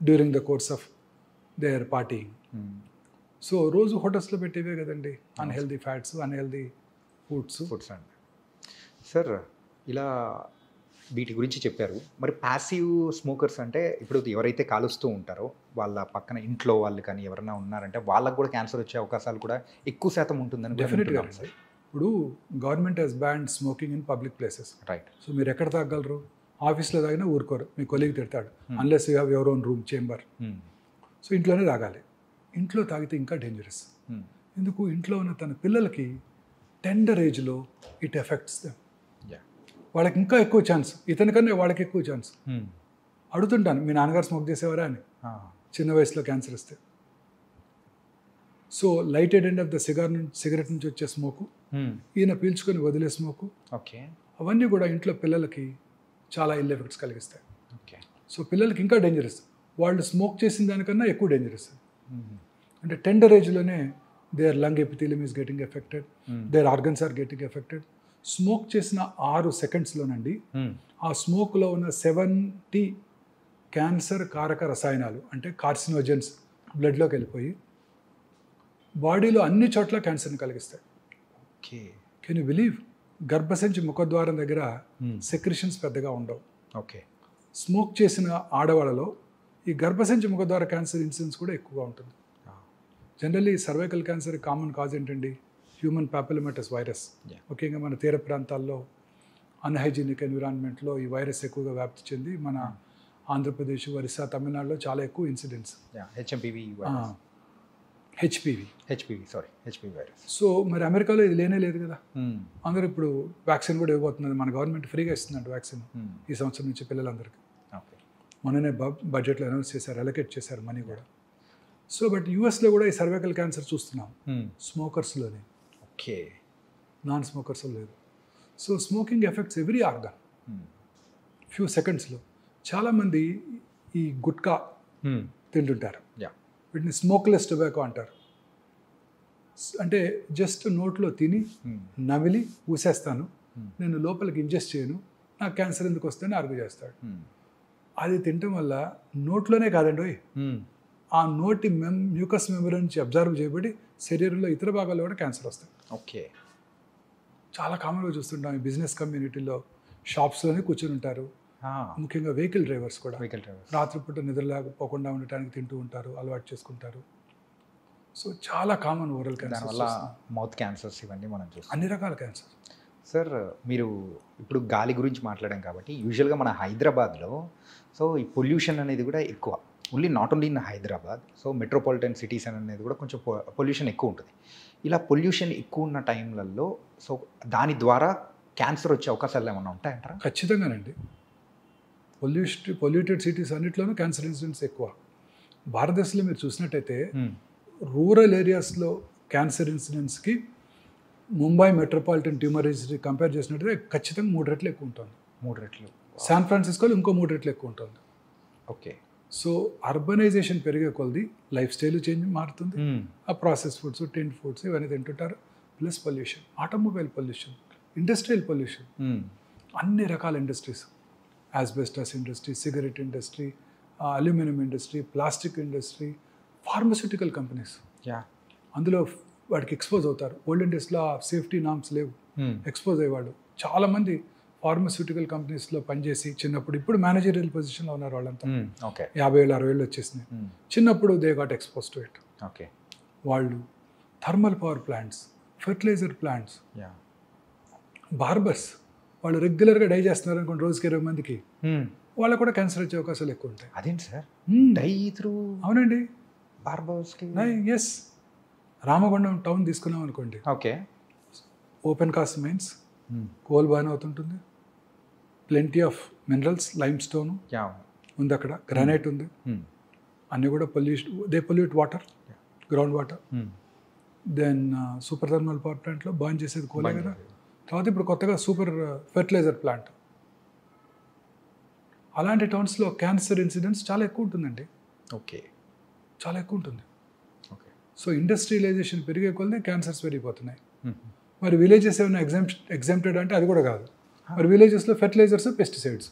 during the course of their partying. So రోజు హోటల్స్లో పెట్టేవే కదండి అన్హెల్దీ ఫ్యాట్స్, అన్హెల్దీ ఫుడ్స్ అండి. Sir ఇలా వీటి గురించి చెప్పారు. మరి ప్యాసివ్ స్మోకర్స్ అంటే ఇప్పుడు ఎవరైతే కాలుస్తూ ఉంటారో వాళ్ళ పక్కన ఇంట్లో వాళ్ళు కానీ ఎవరైనా ఉన్నారంటే వాళ్ళకు కూడా క్యాన్సర్ వచ్చే అవకాశాలు కూడా ఎక్కువ శాతం ఉంటుందని. డెఫినెట్గా సార్. ఇప్పుడు government has banned smoking in public places. Right. So మీరు ఎక్కడ తాగలరు? ఆఫీస్లో తాగినా ఊరుకోరు, మీ కొలీగ్ తిడతాడు unless you have your own room chamber. So ఇంట్లోనే తాగాలి. ఇంట్లో తాగితే ఇంకా డేంజరస్. ఎందుకు? ఇంట్లో ఉన్న తన పిల్లలకి టెండర్ ఏజ్లో ఇట్ ఎఫెక్ట్స్ దెమ్. వాళ్ళకి ఇంకా ఎక్కువ ఛాన్స్, ఇతనికన్నా వాళ్ళకి ఎక్కువ ఛాన్స్. అడుగుతుంటాను మీ నాన్నగారు స్మోక్ చేసేవారా అని, చిన్న వయసులో క్యాన్సర్ వస్తే. So lighted end of the cigarette నుంచి వచ్చే స్మోకు, ఈయన పీల్చుకొని వదిలే స్మోకు, ఓకే, అవన్నీ కూడా ఇంట్లో పిల్లలకి చాలా ఇల్ ఎఫెక్ట్స్ కలిగిస్తాయి. ఓకే. సో పిల్లలకి ఇంకా డేంజరస్, వాళ్ళు స్మోక్ చేసిన దానికన్నా ఎక్కువ డేంజరస్. అంటే టెండర్ ఏజ్లోనే their lung epithelium is getting affected, their organs are getting affected. Smoke చేసిన 6 secondsలోనండి ఆ స్మోక్లో ఉన్న 70 క్యాన్సర్ కారక రసాయనాలు అంటే కార్సినోజెన్స్ బ్లడ్లోకి వెళ్ళిపోయి బాడీలో అన్ని చోట్ల క్యాన్సర్ని కలిగిస్తాయి. ఓకే. Can you believe? గర్భసంచి ముఖద్వారం దగ్గర సెక్రిషన్స్ పెద్దగా ఉండవు. ఓకే. స్మోక్ చేసిన ఆడవాళ్ళలో ఈ గర్భసంచి ముఖద్వార క్యాన్సర్ ఇన్సిడెన్స్ కూడా ఎక్కువగా ఉంటుంది. Generally cervical cancer common cause ఏంటండి? Human papillomatous virus. ముఖ్యంగా మన తీర ప్రాంతాల్లో అన్హైజీనిక్ ఎన్విరాన్మెంట్లో ఈ వైరస్ ఎక్కువగా వ్యాప్తి చెంది మన ఆంధ్రప్రదేశ్, ఒరిస్సా, తమిళనాడులో చాలా ఎక్కువ ఇన్సిడెంట్స్. HPV virus. సో మరి అమెరికాలో ఇది లేనే లేదు కదా. అందరూ ఇప్పుడు వ్యాక్సిన్ కూడా ఇవ్వబోతున్నది, మన గవర్నమెంట్ ఫ్రీగా ఇస్తుందంట వ్యాక్సిన్ ఈ సంవత్సరం నుంచి పిల్లలందరికీ. మొన్ననే బడ్జెట్లో అనౌన్స్ చేశారు, అలొకేట్ చేశారు మనీ కూడా. సో బట్ యూఎస్లో కూడా ఈ సర్వైకల్ క్యాన్సర్ చూస్తున్నాం స్మోకర్స్లోనే. ఓకే. నాన్ స్మోకర్స్ లేదు. So smoking effects every organ few సెకండ్స్లో. చాలామంది ఈ గుట్కా తింటుంటారు, వీటిని స్మోక్లెస్ టొబాకో అంటారు. అంటే జస్ట్ నోట్లో తిని నమిలి ఊసేస్తాను, నేను లోపలికి ఇంజెస్ట్ చేయను, నాకు క్యాన్సర్ ఎందుకు వస్తుందని ఆర్గ్యూ చేస్తాడు. అది తినటం వల్ల నోట్లోనే కాదండి, ఆ నోటి మ్యూకస్ మెంబ్రేన్ నుంచి అబ్జర్వ్ చేయబడి శరీరంలో ఇతర భాగాల్లో కూడా క్యాన్సర్ వస్తాయి. ఓకే. చాలా కామన్గా చూస్తుంటాం ఈ బిజినెస్ కమ్యూనిటీలో. షాప్స్లోనే కూర్చొని ఉంటారు. ముఖ్యంగా వెహికల్ డ్రైవర్స్ కూడా వెహికల్ డ్రైవర్స్ రాత్రిపూట నిద్ర లేకపోకుండా ఉండటానికి తింటూ ఉంటారు, అలవాటు చేసుకుంటారు. సో చాలా కామన్ ఓరల్ దానివల్ల క్యాన్సర్, మౌత్ క్యాన్సర్స్ ఇవన్నీ మనం చూస్తాం. అన్ని రకాల క్యాన్సర్. సార్ మీరు ఇప్పుడు గాలి గురించి మాట్లాడాం కాబట్టి యూజువల్గా మన హైదరాబాద్లో సో ఈ పొల్యూషన్ అనేది కూడా ఎక్కువ, not only in Hyderabad, so metropolitan cities అనేది కూడా కొంచెం పొల్యూషన్ ఎక్కువ ఉంటుంది. ఇలా పొల్యూషన్ ఎక్కువ ఉన్న టైంలలో సో దాని ద్వారా క్యాన్సర్ వచ్చే అవకాశాలు ఏమైనా ఉంటాయంటారా? ఖచ్చితంగానండి. పొల్యూటెడ్ సిటీస్ అన్నిట్లోనూ క్యాన్సర్ ఇన్సిడెంట్స్ ఎక్కువ. భారతదేశంలో మీరు చూసినట్టయితే రూరల్ ఏరియాస్లో క్యాన్సర్ ఇన్సిడెంట్స్కి Mumbai metropolitan tumour registry compare చేసినట్టయితే ఖచ్చితంగా 3 రెట్లు ఎక్కువ ఉంటుంది. 3 రెట్లు. శాన్ ఫ్రాన్సిస్కోలో ఇంకో 3 రెట్లు ఎక్కువ ఉంటుంది. ఓకే. సో అర్బనైజేషన్ పెరిగే కొలది లైఫ్ స్టైల్ చేంజ్ మారుతుంది. ఆ ప్రాసెస్ ఫుడ్స్, టిండ్ ఫుడ్స్ ఇవన్నీ తింటుంటారు. Plus pollution, automobile pollution, industrial pollution, అన్ని రకాల industries, asbestos industry, cigarette industry, aluminium industry, plastic industry, pharmaceutical companies, అందులో వాడికి ఎక్స్పోజ్ అవుతారు. ఓల్డెన్ డేస్లో సేఫ్టీ నామ్స్ లేవు, ఎక్స్పోజ్ అయ్యేవాళ్ళు. చాలామంది ఫార్మస్యూటికల్ కంపెనీస్లో పనిచేసి చిన్నప్పుడు, ఇప్పుడు మేనేజరియల్ పొజిషన్లో ఉన్నారు వాళ్ళంతా. 50 ఏళ్ళు 60 ఏళ్ళు వచ్చేసినాయి. చిన్నప్పుడు they got expose to it. Okay. వాళ్ళు thermal power plants, fertiliser plants, barbers, వాళ్ళు రెగ్యులర్గా డై చేస్తున్నారు అనుకోండి రోజుకి 20 మందికి, వాళ్ళకు కూడా క్యాన్సర్ వచ్చే అవకాశాలు ఎక్కువ ఉంటాయి. అదేంటి సార్ డై త్రూ? అవునండి, బార్బర్స్కి. ఎస్. రామగుండం టౌన్ తీసుకున్నాం అనుకోండి, okay, open cast mines, coal బాగానే అవుతుంటుంది, plenty of minerals, limestone ఉంది అక్కడ, గ్రానైట్ ఉంది, అన్నీ కూడా pollute water, ground water. Then super thermal power ప్లాంట్లో బర్న్ చేసేది కోలే కదా. తర్వాత ఇప్పుడు కొత్తగా సూపర్ ఫెర్టిలైజర్ ప్లాంట్. అలాంటి టౌన్స్లో క్యాన్సర్ ఇన్సిడెంట్స్ చాలా ఎక్కువ ఉంటుందండి. ఓకే, చాలా ఎక్కువ ఉంటుంది. ఓకే. సో ఇండస్ట్రియలైజేషన్ పెరిగే కొలది క్యాన్సర్స్ పెరిగిపోతున్నాయి. మరి విలేజెస్ ఏమైనా ఎగ్జామ్టెడ్ అంటే అది కూడా కాదు. మరి విలేజెస్లో ఫెర్టిలైజర్స్, పెస్టిసైడ్స్.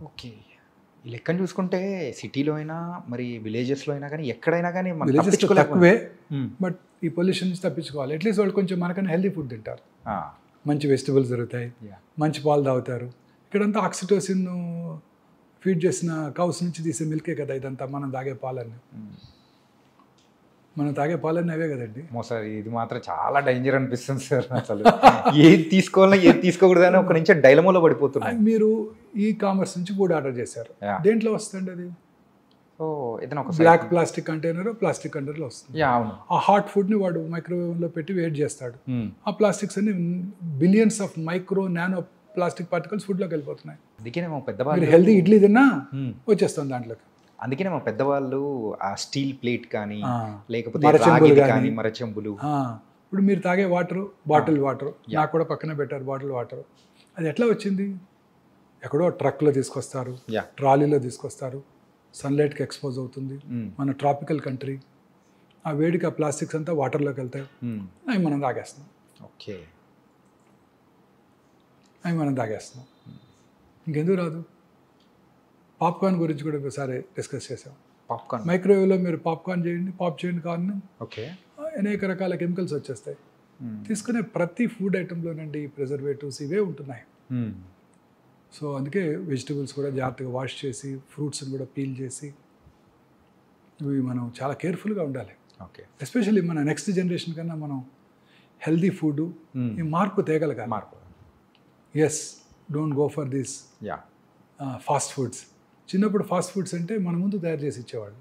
ఓకే. ఈ లెక్కను చూసుకుంటే సిటీలో అయినా మరి విలేజెస్లో అయినా కానీ ఎక్కడైనా కానీ విలేజెస్ తక్కువే, బట్ ఈ పొల్యూషన్ నుంచి తప్పించుకోవాలి. అట్లీస్ట్ వాళ్ళు కొంచెం మనకన్నా హెల్తీ ఫుడ్ తింటారు, మంచి వెజిటబుల్స్ దొరుకుతాయి, మంచి పాలు తాగుతారు. ఇక్కడంతా ఆక్సిటోసిన్ ఫీడ్ చేసిన కౌస్ నుంచి తీసే మిల్కే కదా ఇదంతా. మనం తాగే పాలన్నీ అవే కదండి. సార్ ఇది మాత్రం చాలా డేంజర్ అనిపిస్తుంది సార్. అసలు ఏది తీసుకోవాలన్నా ఏది తీసుకోకూడదు అని ఒక నుంచి డైలమోలో పడిపోతున్నాయి. మీరు ఈ కామర్స్ నుంచి ఫుడ్ ఆర్డర్ చేశారు, దేంట్లో వస్తుంది అది? సో ఏదైనా ఒక బ్లాక్ ప్లాస్టిక్ కంటైనర్లో వస్తుంది. అవును. ఆ హాట్ ఫుడ్ని వాడు మైక్రోవేవ్లో పెట్టి వేట్ చేస్తాడు. ఆ ప్లాస్టిక్స్ అన్ని billions of micro nano plastic particles ఫుడ్లోకి వెళ్ళిపోతున్నాయి. అందుకేనేమో పెద్దవాళ్ళు హెల్దీ ఇడ్లీ తిన్నా వచ్చేస్తుంది దాంట్లోకి. అందుకనే మా పెద్దవాళ్ళు ఆ స్టీల్ ప్లేట్ కానీ లేకపోతే మరచెంబులు. ఇప్పుడు మీరు తాగే వాటర్, బాటిల్ వాటర్, నాకు కూడా పక్కన పెట్టారు బాటిల్ వాటర్. అది ఎట్లా వచ్చింది? ఎక్కడో ట్రక్లో తీసుకొస్తారు, ట్రాలీలో తీసుకొస్తారు, సన్లైట్కి ఎక్స్పోజ్ అవుతుంది. మన ట్రాపికల్ కంట్రీ, ఆ వేడికి ఆ ప్లాస్టిక్స్ అంతా వాటర్లోకి వెళ్తాయి, అవి మనం తాగేస్తున్నాం. ఓకే, ఇంకెందుకు రాదు? పాప్కార్న్ గురించి కూడా ఒకసారి డిస్కస్ చేసాం. పాప్కార్న్ మైక్రోవేవ్లో మీరు పాప్కార్న్ చేయండి, పాప్ చేయండి కార్న్, ఓకే, అనేక రకాల కెమికల్స్ వచ్చేస్తాయి. తీసుకునే ప్రతి ఫుడ్ ఐటెంలోనండి ప్రిజర్వేటివ్స్ ఇవే ఉంటున్నాయి. సో అందుకే వెజిటబుల్స్ కూడా జాగ్రత్తగా వాష్ చేసి, ఫ్రూట్స్ని కూడా పీల్ చేసి, ఇవి మనం చాలా కేర్ఫుల్గా ఉండాలి. ఓకే, ఎస్పెషల్లీ మన నెక్స్ట్ జనరేషన్ కన్నా మనం హెల్దీ ఫుడ్ ఈ మార్పు తేగలగాలి. Yes, don't go for this fast foods. చిన్నప్పుడు ఫాస్ట్ ఫుడ్స్ అంటే మన ముందు తయారు చేసి ఇచ్చేవాళ్ళు,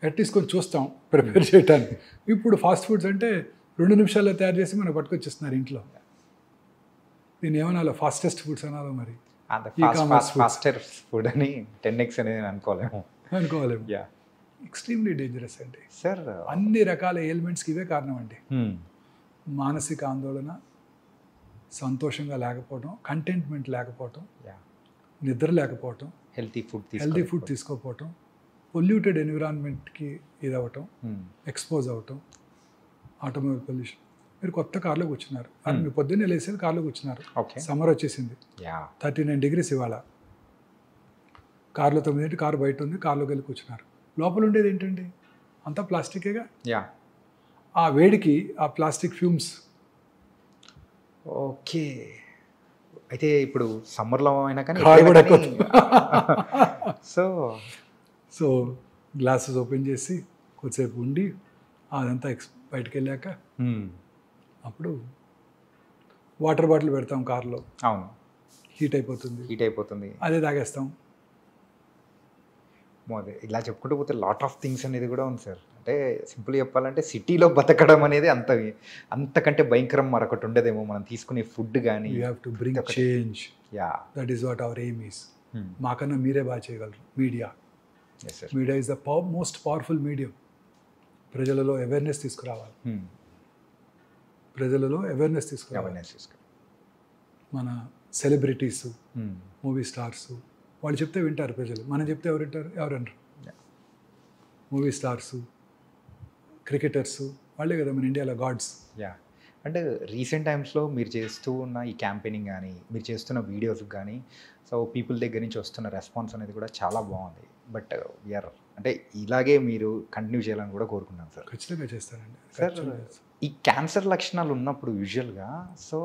అట్లీస్ట్ కొంచెం చూస్తాం ప్రిపేర్ చేయడానికి. ఇప్పుడు ఫాస్ట్ ఫుడ్స్ అంటే 2 నిమిషాల్లో తయారు చేసి మనకు పట్టుకొచ్చేస్తున్నారు ఇంట్లో. దీన్ని ఏమన్నా ఫాస్టెస్ట్ ఫుడ్స్ అనాలో మరి? ఫాస్టర్ ఫుడ్ అని 10x అనేది అనుకోలేము. ఎక్స్ట్రీమ్లీ డేంజరస్ అండి సార్. అన్ని రకాల ఎయిల్మెంట్స్కి ఇవే కారణం అండి. మానసిక ఆందోళన, సంతోషంగా లేకపోవడం, కంటెంట్మెంట్ లేకపోవటం, నిద్ర లేకపోవటం, హెల్తీ ఫుడ్ తీసుకోకపోవటం, పొల్యూటెడ్ ఎన్విరాన్మెంట్కి ఇదవటం, ఎక్స్పోజ్ అవ్వటం, ఆటోమొబైల్ పొల్యూషన్. మీరు కొత్త కార్లో కూర్చున్నారు, మీరు పొద్దున్నే లేసేది కార్లో కూర్చున్నారు, సమ్మర్ వచ్చేసింది, 39 degrees ఇవాళ, కార్లో 9 కారు బయట ఉంది, కార్లోకి వెళ్ళి కూర్చున్నారు. లోపల ఉండేది ఏంటండి? అంతా ప్లాస్టికేగా. ఆ వేడికి ఆ ప్లాస్టిక్ ఫ్యూమ్స్ అయితే ఇప్పుడు సమ్మర్లో అయినా కానీ కారు కూడా సో సో గ్లాసెస్ ఓపెన్ చేసి కొద్దిసేపు ఉండి అదంతా బయటకు వెళ్ళాక అప్పుడు వాటర్ బాటిల్ పెడతాం కార్లో, అవును హీట్ అయిపోతుంది, అదే తాగేస్తాం. అదే ఇలా చెప్పుకుంటూ పోతే లాట్ ఆఫ్ థింగ్స్ అనేది కూడా ఉంది సార్. అంటే సింపుల్ చెప్పాలంటే సిటీలో బతకడం అనేది అంతకంటే భయంకరం మరొకటి ఉండదేమో. మనం తీసుకునే ఫుడ్ కానీ you have to bring change. That is what hour aim is. మాకన్నా మీరే బాగా చేయగలరు. Media is the most powerful medium. ప్రజలలో అవేర్నెస్ తీసుకురావాలి. మన సెలబ్రిటీస్, మూవీ స్టార్స్ వాళ్ళు చెప్తే వింటారు ప్రజలు. మనం చెప్తే ఎవరు వింటారు? మూవీ స్టార్స్, క్రికెటర్స్ వాళ్ళే కదా మన ఇండియాలో గాడ్స్. అంటే రీసెంట్ టైమ్స్లో మీరు చేస్తూ ఉన్న ఈ క్యాంపెయినింగ్ కానీ, మీరు చేస్తున్న వీడియోస్ కానీ, సో పీపుల్ దగ్గర నుంచి వస్తున్న రెస్పాన్స్ అనేది కూడా చాలా బాగుంది. బట్ వీఆర్ అంటే ఇలాగే మీరు కంటిన్యూ చేయాలని కూడా కోరుకున్నాను సార్. ఖచ్చితంగా చేస్తానండి సార్. ఈ క్యాన్సర్ లక్షణాలు ఉన్నప్పుడు యూజువల్గా సో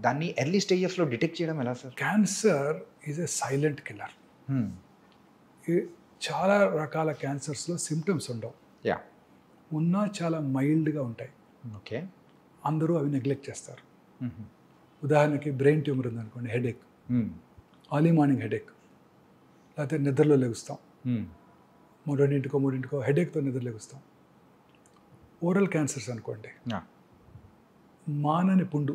దాన్ని ఎర్లీ స్టేజెస్లో డిటెక్ట్ చేయడం ఎలా sir? Cancer is a silent killer. చాలా రకాల క్యాన్సర్స్లో సిమ్టమ్స్ ఉండవు, ఉన్నా చాలా మైల్డ్గా ఉంటాయి. ఓకే. అందరూ అవి నెగ్లెక్ట్ చేస్తారు. ఉదాహరణకి బ్రెయిన్ ట్యూమర్ ఉందనుకోండి, హెడేక్, అర్లీ మార్నింగ్ హెడేక్, లేకపోతే నిద్రలో లెగుస్తాం, 2-3 హెడేక్తో నిద్ర లెగుస్తాం. ఓరల్ క్యాన్సర్స్ అనుకోండి, మానని పుండు,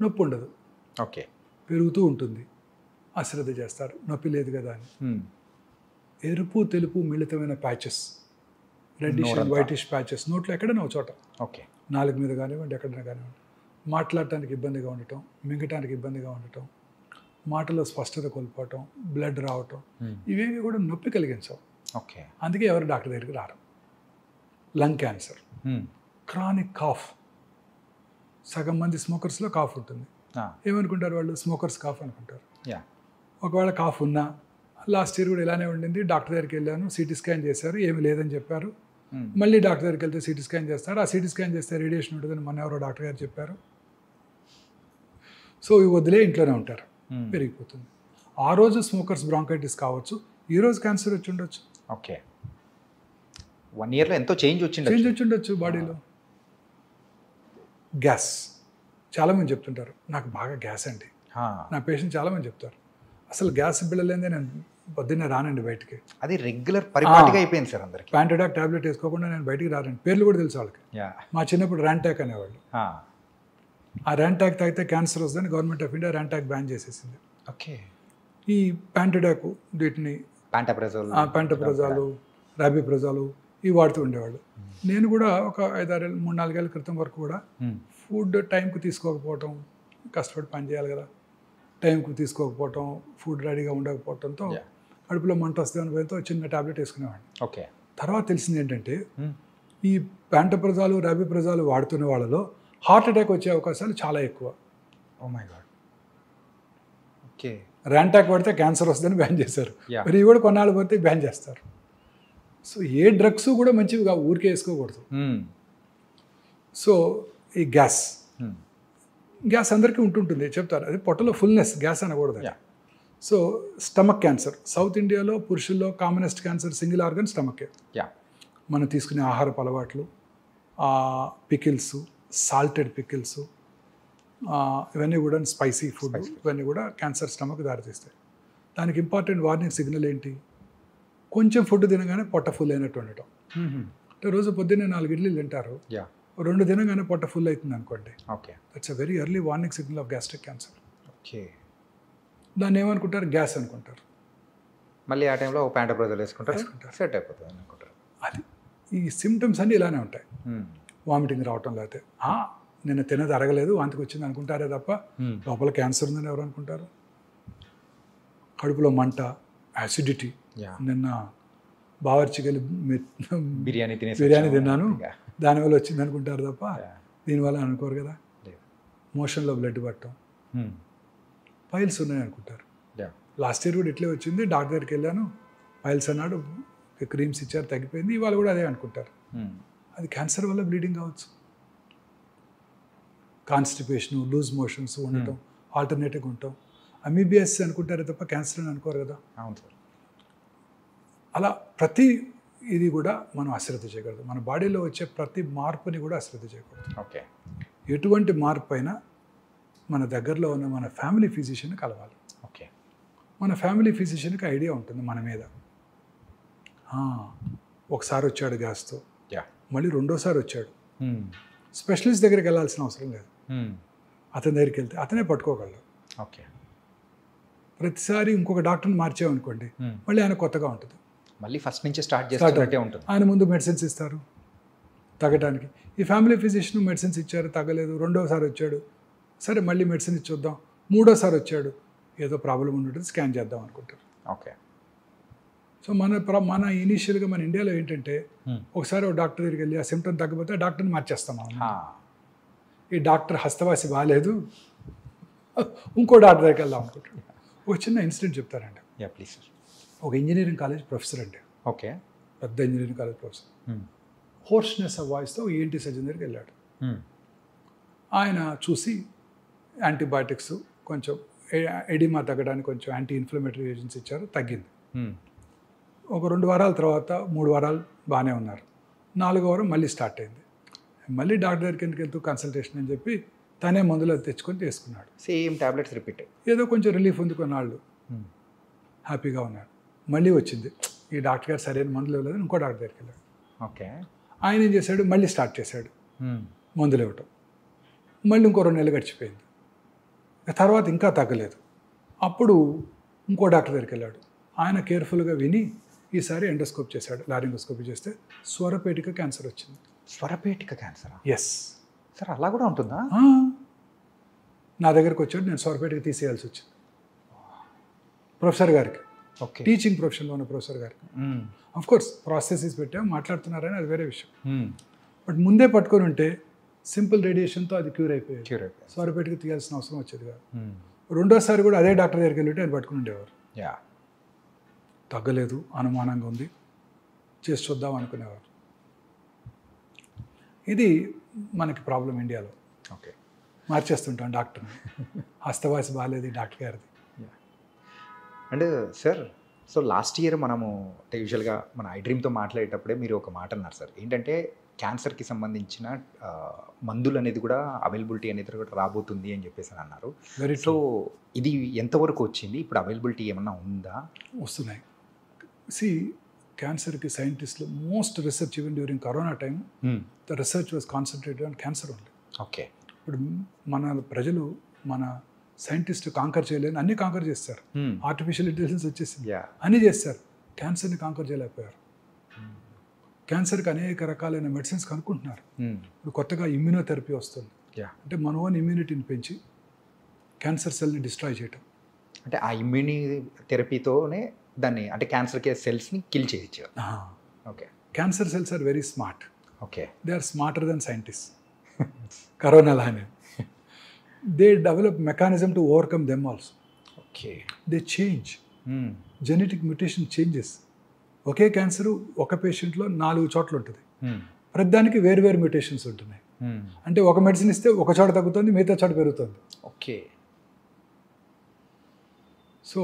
నొప్పి ఉండదు, ఓకే, పెరుగుతూ ఉంటుంది, అశ్రద్ధ చేస్తారు, నొప్పి లేదు కదా అని. ఎరుపు తెలుపు మిళితమైన patches, reddish and whitish patches నోట్లో ఎక్కడైనా ఒక చోట, ఓకే, నాలుగు మీద కానివ్వండి, ఎక్కడైనా కానివ్వండి. మాట్లాడటానికి ఇబ్బందిగా ఉండటం, మింగటానికి ఇబ్బందిగా ఉండటం, మాటలో స్పష్టత కోల్పోవటం, బ్లడ్ రావటం, ఇవేవి కూడా నొప్పి కలిగించవు. ఓకే. అందుకే ఎవరు డాక్టర్ దగ్గరికి రారు. లంగ్ క్యాన్సర్, క్రానిక్ కాఫ్, సగం మంది స్మోకర్స్లో కాఫ్ ఉంటుంది. ఏమనుకుంటారు వాళ్ళు? స్మోకర్స్ కాఫ్ అనుకుంటారు. ఒకవేళ కాఫ్ ఉన్నా, లాస్ట్ ఇయర్ కూడా ఇలానే ఉండింది, డాక్టర్ దగ్గరికి వెళ్ళాను, సిటీ స్కాన్ చేశారు, ఏమీ లేదని చెప్పారు. మళ్ళీ డాక్టర్ దగ్గరికి వెళ్తే సిటీ స్కాన్ చేస్తారు, ఆ సిటీ స్కాన్ చేస్తే రేడియేషన్ ఉంటుందని మన ఎవరో డాక్టర్ గారు చెప్పారు. సో ఇవి వదిలే ఇంట్లోనే ఉంటారు, పెరిగిపోతుంది. ఆ రోజు స్మోకర్స్ బ్రాంకైటిస్ కావచ్చు, ఈ రోజు క్యాన్సర్ వచ్చి ఉండొచ్చు. ఓకే. 1 yearలో ఎంతో చేంజ్ వచ్చి ఉండొచ్చు బాడీలో. గ్యాస్, చాలామంది చెప్తుంటారు నాకు బాగా గ్యాస్ అండి. నా పేషెంట్ చాలామంది చెప్తారు అసలు గ్యాస్ బిళ్ళలేదే నేను పొద్దున్నే రానండి బయటికి. అది రెగ్యులర్ పరిపాటిగా అయిపోయింది సార్ అందరికి. ప్యాంటడాక్ టాబ్లెట్ వేసుకోకుండా నేను బయటికి రానండి. పేర్లు కూడా తెలుసు వాళ్ళకి. మా చిన్నప్పుడు ర్యాంటాక్ అనేవాళ్ళు. ఆ ర్యాంటాక్ తాగితే క్యాన్సర్ వస్తుందని government of India Rantac ban చేసేసింది. ఓకే. ఈ ప్యాంటడాక్, వీటిని ప్యాంటప్రజాలు, రాబిప్రజాలు ఇవి వాడుతూ ఉండేవాళ్ళు. నేను కూడా ఒక 3-4 ఏళ్ళ క్రితం వరకు కూడా ఫుడ్ టైంకు తీసుకోకపోవటం, కష్టపడి పని చేయాలి కదా, టైంకు తీసుకోకపోవటం, ఫుడ్ రెడీగా ఉండకపోవడంతో కడుపులో మంట వస్తుందని భయంతో చిన్న టాబ్లెట్ వేసుకునేవాడిని. ఓకే. తర్వాత తెలిసింది ఏంటంటే ఈ ప్యాంటప్రజాలు, రాబిప్రజాలు వాడుతున్న వాళ్ళలో హార్ట్ అటాక్ వచ్చే అవకాశాలు చాలా ఎక్కువ. Oh my god. Okay. Rantac పడితే క్యాన్సర్ వస్తుందని బ్యాన్ చేశారు. మరి ఇవి కూడా కొన్నాళ్ళు పడితే బ్యాన్ చేస్తారు. సో ఏ డ్రగ్స్ కూడా మంచివిగా ఊరికే వేసుకోకూడదు. సో ఈ గ్యాస్ అందరికీ ఉంటుంటుంది, చెప్తారు. అది పొట్టలో ఫుల్నెస్, గ్యాస్ అనకూడదు. సో స్టమక్ క్యాన్సర్, సౌత్ ఇండియాలో పురుషుల్లో commonest cancer single organ stomach ache. మనం తీసుకునే ఆహారపు అలవాట్లు, పికిల్స్, సాల్టెడ్ పికిల్స్, ఇవన్నీ కూడా స్పైసీ ఫుడ్, ఇవన్నీ కూడా క్యాన్సర్ స్టమక్ దారితీస్తాయి. దానికి ఇంపార్టెంట్ వార్నింగ్ సిగ్నల్ ఏంటి? కొంచెం ఫుడ్ తినగానే పొట్ట ఫుల్ అయినట్టు ఉండటం. అంటే రోజు పొద్దున్నే 4 ఇడ్లీలు తింటారు, 2 తినగానే పొట్ట ఫుల్ అవుతుంది అనుకోండి. Okay. That's a very early warning signal off gastric cancer. Okay. దాన్ని ఏమనుకుంటారు? గ్యాస్ అనుకుంటారు. మళ్ళీ ఆ టైంలో ప్యాంటప్రజాల్ వేసుకుంటారు, సెట్ అయిపోతుంది అనుకుంటారు. అది ఈ సిమ్టమ్స్ అన్నీ ఇలానే ఉంటాయి. వామిటింగ్ రావటం, లేకపోతే నిన్న తినది అరగలేదు వాంతికి వచ్చింది అనుకుంటారే తప్ప లోపల క్యాన్సర్ ఉందని ఎవరు అనుకుంటారు? కడుపులో మంట, యాసిడిటీ, నిన్న బావర్చికి వెళ్ళి బిర్యానీ తిన్నాను దానివల్ల వచ్చింది అనుకుంటారు తప్ప దీనివల్ల అనుకోరు కదా. మోషన్లో బ్లడ్ పట్టడం, పైల్స్ ఉన్నాయి అనుకుంటారు. లాస్ట్ ఇయర్ కూడా ఇట్లే వచ్చింది, డాక్టర్ దగ్గరికి వెళ్ళాను, పైల్స్ అన్నాడు, క్రీమ్స్ ఇచ్చారు, తగ్గిపోయింది. ఇవాళ కూడా అదే అనుకుంటారు. అది క్యాన్సర్ వల్ల బ్లీడింగ్ కావచ్చు. కాన్స్టిపేషన్, లూజ్ మోషన్స్ ఉండటం, ఆల్టర్నేటివ్గా ఉంటాం. అమీబియస్ అనుకుంటారే తప్ప క్యాన్సర్ అని అనుకోరు కదా. అవును సార్. అలా ప్రతి ఇది కూడా మనం అశ్రద్ధ చేయకూడదు. మన బాడీలో వచ్చే ప్రతి మార్పుని కూడా అశ్రద్ధ చేయకూడదు. ఓకే. ఎటువంటి మార్పు అయినా మన దగ్గరలో ఉన్న మన ఫ్యామిలీ ఫిజిషియన్ కలవాలి. ఓకే. మన ఫ్యామిలీ ఫిజిషియన్కి ఐడియా ఉంటుంది మన మీద. ఒకసారి వచ్చాడు గ్యాస్తో, మళ్ళీ రెండోసారి వచ్చాడు, స్పెషలిస్ట్ దగ్గరికి వెళ్ళాల్సిన అవసరం లేదు. అతని దగ్గరికి వెళ్తే అతనే పట్టుకోగలడు. ఓకే. ప్రతిసారి ఇంకొక డాక్టర్ని మార్చామనుకోండి, మళ్ళీ ఆయన కొత్తగా ఉంటుంది. మళ్ళీ ఫస్ట్ నుంచి స్టార్ట్ చేస్తున్నట్టే ఉంటుంది. ఆయన ముందు మెడిసిన్స్ ఇస్తారు తగ్గడానికి. ఈ ఫ్యామిలీ ఫిజిషియన్ మెడిసిన్స్ ఇచ్చారు, తగ్గలేదు, రెండోసారి వచ్చాడు, సరే మళ్ళీ మెడిసిన్ ఇచ్చి చూద్దాం, మూడోసారి వచ్చాడు, ఏదో ప్రాబ్లం ఉంటుంది, స్కాన్ చేద్దాం అనుకుంటారు. ఓకే. సో మన ఇనీషియల్గా మన ఇండియాలో ఏంటంటే ఒకసారి ఒక డాక్టర్ దగ్గరికి వెళ్ళి ఆ సిమ్టమ్ తగ్గకపోతే ఆ డాక్టర్ని మార్చేస్తాం మనం. ఈ డాక్టర్ హస్తవాసి బాగాలేదు, ఇంకో డాక్టర్ దగ్గరికి వెళ్దాం అనుకుంటాడు. ఒక చిన్న ఇన్సిడెంట్ చెప్తారండి. Please sir. ఒక ఇంజనీరింగ్ కాలేజ్ ప్రొఫెసర్ అండి, ఓకే, పెద్ద engineering college professor. Hoarseness of వాయిస్తో ఈఎన్టీ సర్జన్ దగ్గరికి వెళ్ళాడు. ఆయన చూసి యాంటీబయాటిక్స్, కొంచెం ఎడిమా తగ్గడానికి కొంచెం యాంటీ ఇన్ఫ్లమేటరీ ఏజెంట్స్ ఇచ్చారు, తగ్గింది. ఒక 2 వారాల తర్వాత 3 వారాలు బాగానే ఉన్నారు. 4వ వారం మళ్ళీ స్టార్ట్ అయింది. మళ్ళీ డాక్టర్ దగ్గరికి ఎందుకు వెళ్తూ కన్సల్టేషన్ అని చెప్పి తనే మందులు తెచ్చుకొని తీసుకున్నాడు. Same tablets repeat. ఏదో కొంచెం రిలీఫ్ ఉంది, కొన్నాళ్ళు హ్యాపీగా ఉన్నాడు. మళ్ళీ వచ్చింది, ఈ డాక్టర్ గారు సరైన మందులు ఇవ్వలేదు, ఇంకో డాక్టర్ దగ్గరికి వెళ్ళాడు. ఓకే. ఆయన ఏం చేశాడు, మళ్ళీ స్టార్ట్ చేశాడు మందులు ఇవ్వటం. మళ్ళీ ఇంకో 2 నెలలు గడిచిపోయింది. తర్వాత ఇంకా తగ్గలేదు. అప్పుడు ఇంకో డాక్టర్ దగ్గరికి వెళ్ళాడు. ఆయన కేర్ఫుల్గా విని ఈసారి ఎండోస్కోప్ చేశాడు. లారింగోస్కోపీ చేస్తే స్వరపేటిక క్యాన్సర్ వచ్చింది. స్వరపేటిక క్యాన్సరా? ఎస్ సార్, అలా కూడా ఉంటుందా? నా దగ్గరికి వచ్చాడు, నేను స్వరపేటిక తీసేయాల్సి వచ్చింది. ప్రొఫెసర్ గారికి, ఓకే, టీచింగ్ ప్రొఫెషన్లో ఉన్న ప్రొఫెసర్ గారికి. కోర్స్ ప్రాసెసెస్ పెట్టాము, మాట్లాడుతున్నారని అది వేరే విషయం. బట్ ముందే పట్టుకొని ఉంటే సింపుల్ రేడియేషన్తో అది క్యూర్ అయిపోయేది. స్వరపేటిక తీయాల్సిన అవసరం వచ్చేది కాదు. రెండోసారి కూడా అదే డాక్టర్ దగ్గరికి వెళ్ళి ఆయన పట్టుకుని ఉండేవారు. తగ్గలేదు, అనుమానంగా ఉంది, చేసి చూద్దాం అనుకునేవారు. ఇది మనకి ప్రాబ్లం ఇండియాలో. ఓకే, మార్చేస్తుంటాం డాక్టర్ని. హస్తవాసి బాగాలేదు డాక్టర్ గారిది. And sir, so last year మనము అంటే యూజువల్గా మన ఐడ్రీమ్తో మాట్లాడేటప్పుడే మీరు ఒక మాట అన్నారు సార్, ఏంటంటే క్యాన్సర్కి సంబంధించిన మందులు అనేది కూడా అవైలబిలిటీ అనేది కూడా రాబోతుంది అని చెప్పేసి అన్నారు. సో ఇది ఎంతవరకు వచ్చింది? ఇప్పుడు అవైలబిలిటీ ఏమన్నా ఉందా? వస్తున్నాయి. క్యాన్సర్కి సైంటిస్టులు most research even during corona time the research was concentrated on cancer only. Okay. ఇప్పుడు మన ప్రజలు, మన సైంటిస్ట్ కాంకర్ చేయలేని అన్ని కాంకర్ చేస్తారు. ఆర్టిఫిషియల్ ఇంటెలిజెన్స్ వచ్చేసింది, అన్నీ చేస్తారు. క్యాన్సర్ని కాంకర్ చేయలేకపోయారు. క్యాన్సర్కి అనేక రకాలైన మెడిసిన్స్ కనుక్కుంటున్నారు. ఇప్పుడు కొత్తగా ఇమ్యూనోథెరపీ వస్తుంది. అంటే మన ఓన్ ఇమ్యూనిటీని పెంచి క్యాన్సర్ సెల్ని డిస్ట్రాయ్ చేయటం. అంటే ఆ ఇమ్యూని థెరపీతోనే దాన్ని, అంటే క్యాన్సర్ సెల్స్ని కిల్ చేయొచ్చు. Okay. Cancer cells are very smart. Okay. They are smarter than scientist. Corona లానే they develop mechanism to overcome them also. Okay. They change genetic mutation changes. ఒకే క్యాన్సర్ ఒక పేషెంట్లో 4 చోట్ల ఉంటుంది. ప్రతిదానికి వేరు మ్యూటేషన్స్ ఉంటున్నాయి. అంటే ఒక మెడిసిన్ ఇస్తే ఒక చోట తగ్గుతుంది, మిగతా చోట పెరుగుతుంది. ఓకే. సో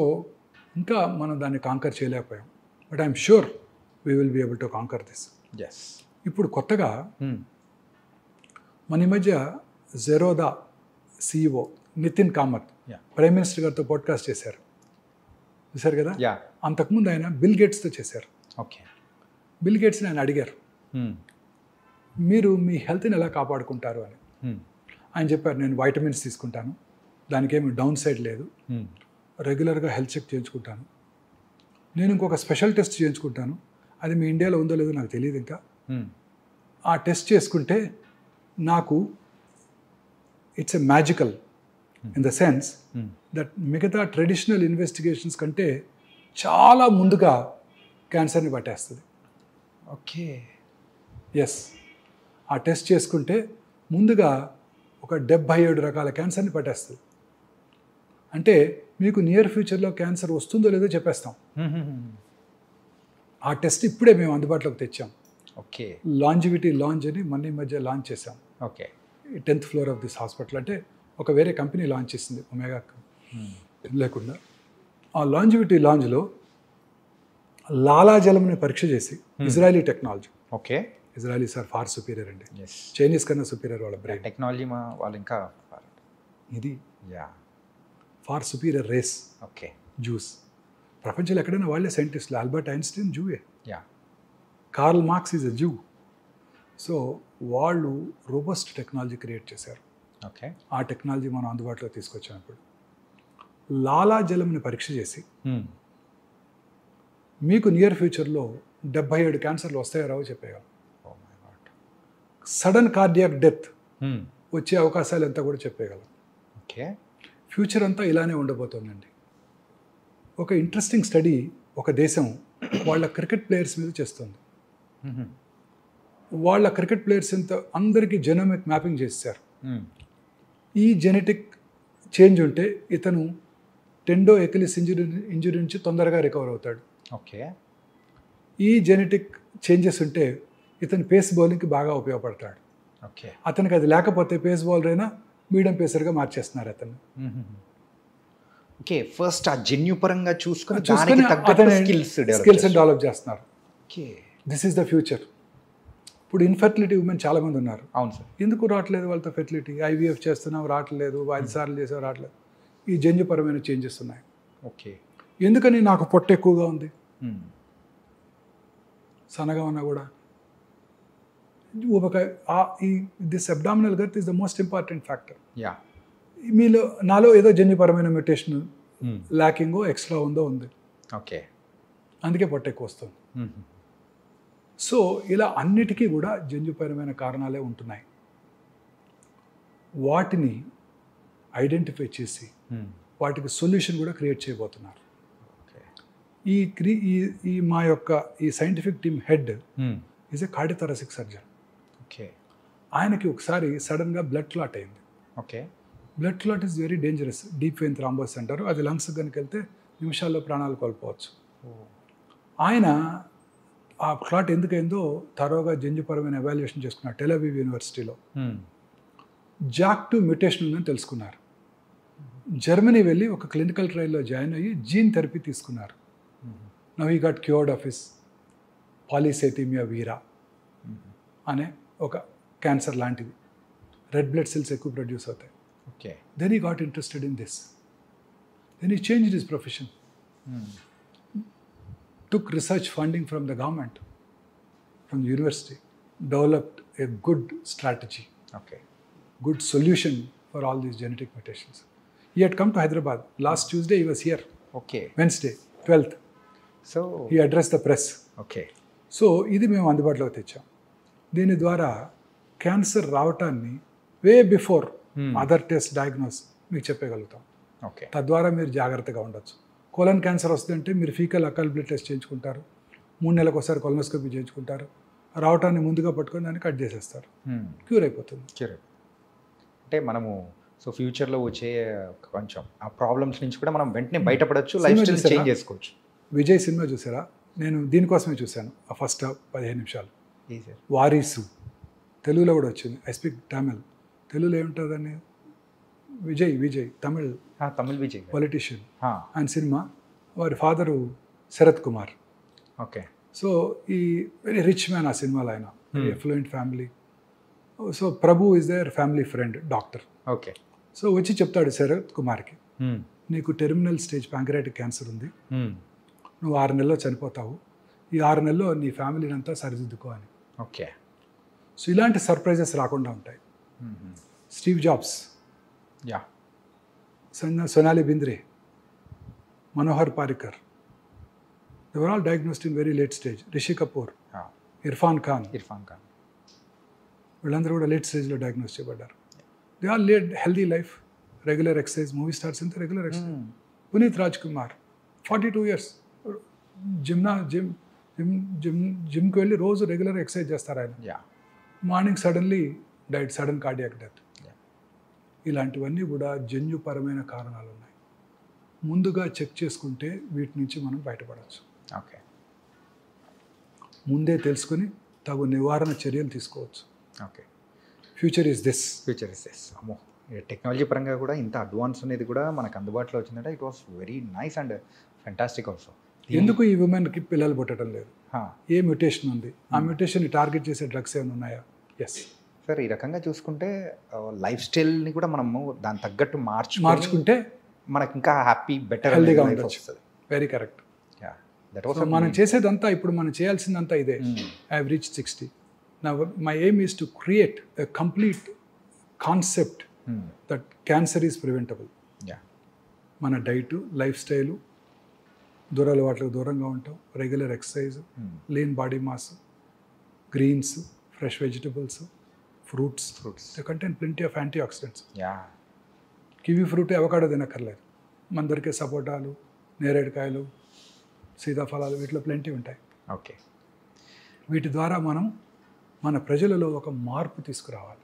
ఇంకా మనం దాన్ని కాంకర్ చేయలేకపోయాం. But I'm sure we will be able to conquer this. Yes. ఇప్పుడు కొత్తగా మన ఈ మధ్య Zerodha CEO Nithin Kamath prime minister గారితో పాడ్కాస్ట్ చేశారు, చూశారు కదా. అంతకుముందు ఆయన బిల్ గేట్స్తో చేశారు. ఓకే. బిల్ గేట్స్ని ఆయన అడిగారు, మీరు మీ హెల్త్ని ఎలా కాపాడుకుంటారు అని. ఆయన చెప్పారు, నేను వైటమిన్స్ తీసుకుంటాను, దానికేమి డౌన్ సైడ్ లేదు, రెగ్యులర్గా హెల్త్ చెక్ చేయించుకుంటాను, నేను ఇంకొక స్పెషల్ టెస్ట్ చేయించుకుంటాను, అది మీ ఇండియాలో ఉందో లేదో నాకు తెలియదు ఇంకా. ఆ టెస్ట్ చేసుకుంటే నాకు it's a magical in the sense that మిగతా ట్రెడిషనల్ ఇన్వెస్టిగేషన్స్ కంటే చాలా ముందుగా క్యాన్సర్ని పట్టేస్తుంది. ఓకే. ఎస్, ఆ టెస్ట్ చేసుకుంటే ముందుగా ఒక 77 రకాల క్యాన్సర్ని పట్టేస్తుంది. అంటే మీకు నియర్ ఫ్యూచర్లో క్యాన్సర్ వస్తుందో లేదో చెప్పేస్తాం. ఆ టెస్ట్ ఇప్పుడే మేము అందుబాటులోకి తెచ్చాం. ఓకే. లాంజివిటీ లాంచ్ అని మొన్న ఈ మధ్య లాంచ్ చేసాం. Okay. 10th floor of this hospital. అంటే ఒక వేరే కంపెనీ లాంచ్ చేసింది ఒమేగా లేకుండా. ఆ లాంజివిటీ లాంజ్లో లాలాజలంని పరీక్ష చేసి Israeli technology, okay, Israelis are far superior అండి, ఎస్, చైనీస్ కన్నా సుపీరియర్ వాళ్ళ బ్రెయిన్. టెక్నాలజీ వాళ్ళు ఇంకా ఇది yeah, far superior race okay, Jews. ప్రపంచంలో ఎక్కడైనా వాళ్ళే సైంటిస్టులు. ఆల్బర్ట్ ఐన్స్టీన్ జూవే, yeah, Karl Marx is a Jew. So వాళ్ళు రోబస్ట్ టెక్నాలజీ క్రియేట్ చేశారు. ఓకే, ఆ టెక్నాలజీ మనం అందుబాటులో తీసుకొచ్చాం. ఇప్పుడు లాలాజలంని పరీక్ష చేసి మీకు నియర్ ఫ్యూచర్లో 77 క్యాన్సర్లు వస్తాయో రావో చెప్పేయగలం. సడన్ కార్డియాక్ డెత్ వచ్చే అవకాశాలు ఎంత కూడా చెప్పేయగలం. ఓకే, ఫ్యూచర్ అంతా ఇలానే ఉండబోతోందండి. ఒక ఇంట్రెస్టింగ్ స్టడీ ఒక దేశం వాళ్ళ క్రికెట్ ప్లేయర్స్ మీద చేస్తుంది. వాళ్ళ క్రికెట్ ప్లేయర్స్ ఎంత అందరికీ జెనోమిక్ మ్యాపింగ్ చేశారు. ఈ జెనెటిక్ చేంజ్ ఉంటే ఇతను టెండో ఎకిలిస్ ఇంజురీ నుంచి తొందరగా రికవర్ అవుతాడు. ఓకే, ఈ జెనెటిక్ చేంజెస్ ఉంటే ఇతను పేస్ బౌలింగ్కి బాగా ఉపయోగపడతాడు. ఓకే, అతనికి అది లేకపోతే పేస్ బౌలర్ అయినా మీడియం పేసర్గా మార్చేస్తున్నారు అతను. ఓకే, ఫస్ట్ ఆ జన్యు పరంగా చూసుకొని స్కిల్స్ డెవలప్ చేస్తున్నారు. Okay, this is the future. ఇప్పుడు ఇన్ఫర్టిలిటీ ఉమెన్ చాలామంది ఉన్నారు. అవును సార్. ఎందుకు రావట్లేదు వాళ్ళతో ఫెర్టిలిటీ? IVF చేస్తున్నాం రావట్లేదు, 5 సార్లు చేసాం రావట్లేదు. ఈ జన్యుపరమైన చేంజెస్ ఉన్నాయి. ఓకే, ఎందుకని నాకు పొట్ట ఎక్కువగా ఉంది, సన్నగా ఉన్నా కూడా this abdominal girth is the most important factor. Yeah, మీలో నాలో ఏదో జన్యుపరమైన మ్యూటేషన్ ల్యాకింగో ఎక్స్ట్రా ఉందో ఉంది, ఓకే, అందుకే పొట్ట ఎక్కువ వస్తుంది. సో ఇలా అన్నిటికీ కూడా జన్యుపరమైన కారణాలే ఉంటున్నాయి. వాటిని ఐడెంటిఫై చేసి వాటికి సొల్యూషన్ కూడా క్రియేట్ చేయబోతున్నారు. ఈ మా యొక్క ఈ scientific team head is a cardiothoracic surgeon. Okay, ఆయనకి ఒకసారి సడన్గా బ్లడ్ క్లాట్ అయింది. Okay, blood clot is very dangerous. Deep vein thrombosis అంటారు. అది లంగ్స్ కనుక వెళ్తే నిమిషాల్లో ప్రాణాలు కోల్పోవచ్చు. ఆయన ఆ క్లాట్ ఎందుకైందో తరోగా జన్యుపరమైన ఎవాల్యుయేషన్ చేసుకున్నారు టెల్-అవీవ్ యూనివర్సిటీలో. JAK2 మ్యూటేషన్ ఉందని తెలుసుకున్నారు. జర్మనీ వెళ్ళి ఒక క్లినికల్ ట్రయల్లో జాయిన్ అయ్యి జీన్ థెరపీ తీసుకున్నారు. Now he got cured of his polycythaemia vera అనే ఒక క్యాన్సర్ లాంటిది. రెడ్ బ్లడ్ సెల్స్ ఎక్కువ ప్రొడ్యూస్ అవుతాయి. Okay, then he got interested in this. Then he changed his profession. Took research funding from the government, from the university, developed a good strategy, okay, good solution for all these genetic mutations. He had come to Hyderabad. Last Tuesday he was here. Okay, Wednesday, 12th. So He addressed the press. Okay, so ఇది మేము అందుబాటులోకి తెచ్చాం. దీని ద్వారా cancer రావటాన్ని way before other test diagnose మీకు చెప్పగలుగుతాం. Okay, తద్వారా మీరు జాగ్రత్తగా ఉండొచ్చు. కోలన్ క్యాన్సర్ వస్తుందంటే మీరు ఫీకల్ అకల్ బ్లడ్ టెస్ట్ చేయించుకుంటారు, 3 నెలలకు ఒకసారి కొలనోస్కోపీ చేయించుకుంటారు, రావటాన్ని ముందుగా పట్టుకొని దాన్ని కట్ చేసేస్తారు, క్యూర్ అయిపోతుంది. క్యూర్. అంటే మనము సో ఫ్యూచర్లో వచ్చే కొంచెం ఆ ప్రాబ్లమ్స్ నుంచి కూడా మనం వెంటనే బయటపడవచ్చు, లైఫ్ స్టైల్ చేంజ్ చేసుకోవచ్చు. విజయ్ సినిమా చూసారా? నేను దీనికోసమే చూశాను. ఆ ఫస్ట్ 15 నిమిషాలు సార్. వారీసు తెలుగులో కూడా వచ్చింది. I speak Tamil. తెలుగులో ఏముంటుందని విజయ్ తమిళ్ విజయ్ పొలిటీషియన్. ఆయన సినిమా వారి father Sarath Kumar. Okay, so ఈ వెరీ రిచ్ మ్యాన్ ఆ సినిమాలో. ఆయన very affluent family. So Prabhu is their family friend, doctor. Okay, so వచ్చి చెప్తాడు శరత్ కుమార్కి, నీకు టెర్మినల్ స్టేజ్ ప్యాంక్రియాటిక్ క్యాన్సర్ ఉంది, నువ్వు 6 నెలల్లో చనిపోతావు, ఈ 6 నెలల్లో నీ ఫ్యామిలీని అంతా సరిదిద్దుకో అని. ఓకే, సో ఇలాంటి సర్ప్రైజెస్ రాకుండా ఉంటాయి. Steve Jobs, yeah, Sonali Bendre, Manohar Parrikar, they were all diagnosed in very late stage. Rishi Kapoor, Irrfan Khan, వీళ్ళందరూ కూడా లేట్ స్టేజ్లో డయాగ్నోస్ చేయబడ్డారు. They all lead healthy life, regular exercise. Movie stars అంతా regular exercise. Puneeth Rajkumar 42 years జిమ్కి వెళ్ళి రోజు రెగ్యులర్ ఎక్సర్సైజ్ చేస్తారు ఆయన. Morning suddenly died, sudden cardiac death. ఇలాంటివన్నీ కూడా జన్యుపరమైన కారణాలు ఉన్నాయి. ముందుగా చెక్ చేసుకుంటే వీటి నుంచి మనం బయటపడవచ్చు. ఓకే, ముందే తెలుసుకొని తగు నివారణ చర్యలు తీసుకోవచ్చు. Okay, future is this. అమ్మో టెక్నాలజీ పరంగా కూడా ఇంత అడ్వాన్స్ అనేది కూడా మనకు అందుబాటులో వచ్చిందంటే it was very nice and fantastic also. ఎందుకు ఈ ఉమెన్కి పిల్లలు పుట్టడం లేదు? ఏ మ్యూటేషన్ ఉంది? ఆ మ్యూటేషన్ని టార్గెట్ చేసే డ్రగ్స్ ఏమైనా ఉన్నాయా? ఎస్ సార్, ఈ రకంగా చూసుకుంటే లైఫ్ స్టైల్ని కూడా మనము దాని తగ్గట్టు మార్చుకుంటే మనకి ఇంకా హ్యాపీ బెటర్ హెల్దీగా ఉండొచ్చు. Very correct. దట్ వాస్ మనం చేసేదంతా ఇప్పుడు మనం చేయాల్సిందంతా ఇదే. I have reach 60. నా my aim is to create a complete concept that cancer is preventable. మన డైటు, లైఫ్ స్టైలు, దురలవాట్లకు దూరంగా ఉంటాం, regular exercise, lean body mass, greens, fresh vegetables, fruits. They contain plenty of antioxidants. Kiwi fruit, avocado తినక్కర్లేదు. మన దొరికే సపోటాలు, నేరేడుకాయలు, సీతాఫలాలు, వీటిలో plenty ఉంటాయి. ఓకే. వీటి ద్వారా మనం మన ప్రజలలో ఒక మార్పు తీసుకురావాలి.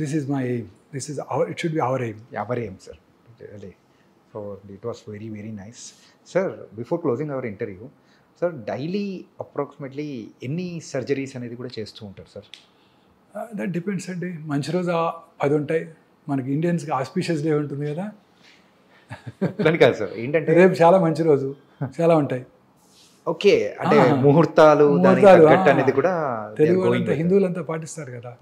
This is my aim. This is it should be our aim. Our aim sir. Really. So it was very very nice sir. Before closing our interview sir, daily approximately ఎన్ని సర్జరీస్ అనేది కూడా చేస్తూ ఉంటారు సార్? దట్ డిపెండ్స్ అండి. మంచి రోజు 10 ఉంటాయి. మనకి ఇండియన్స్కి ఆస్పీషియస్ డే ఉంటుంది కదా. దాని కాదు సార్, ఏంటంటే రేపు చాలా మంచి రోజు, చాలా ఉంటాయి. ఓకే, అంటే ముహూర్తాలు అనేది కూడా తెలుగు వాళ్ళంతా, హిందువులంతా పాటిస్తారు కదా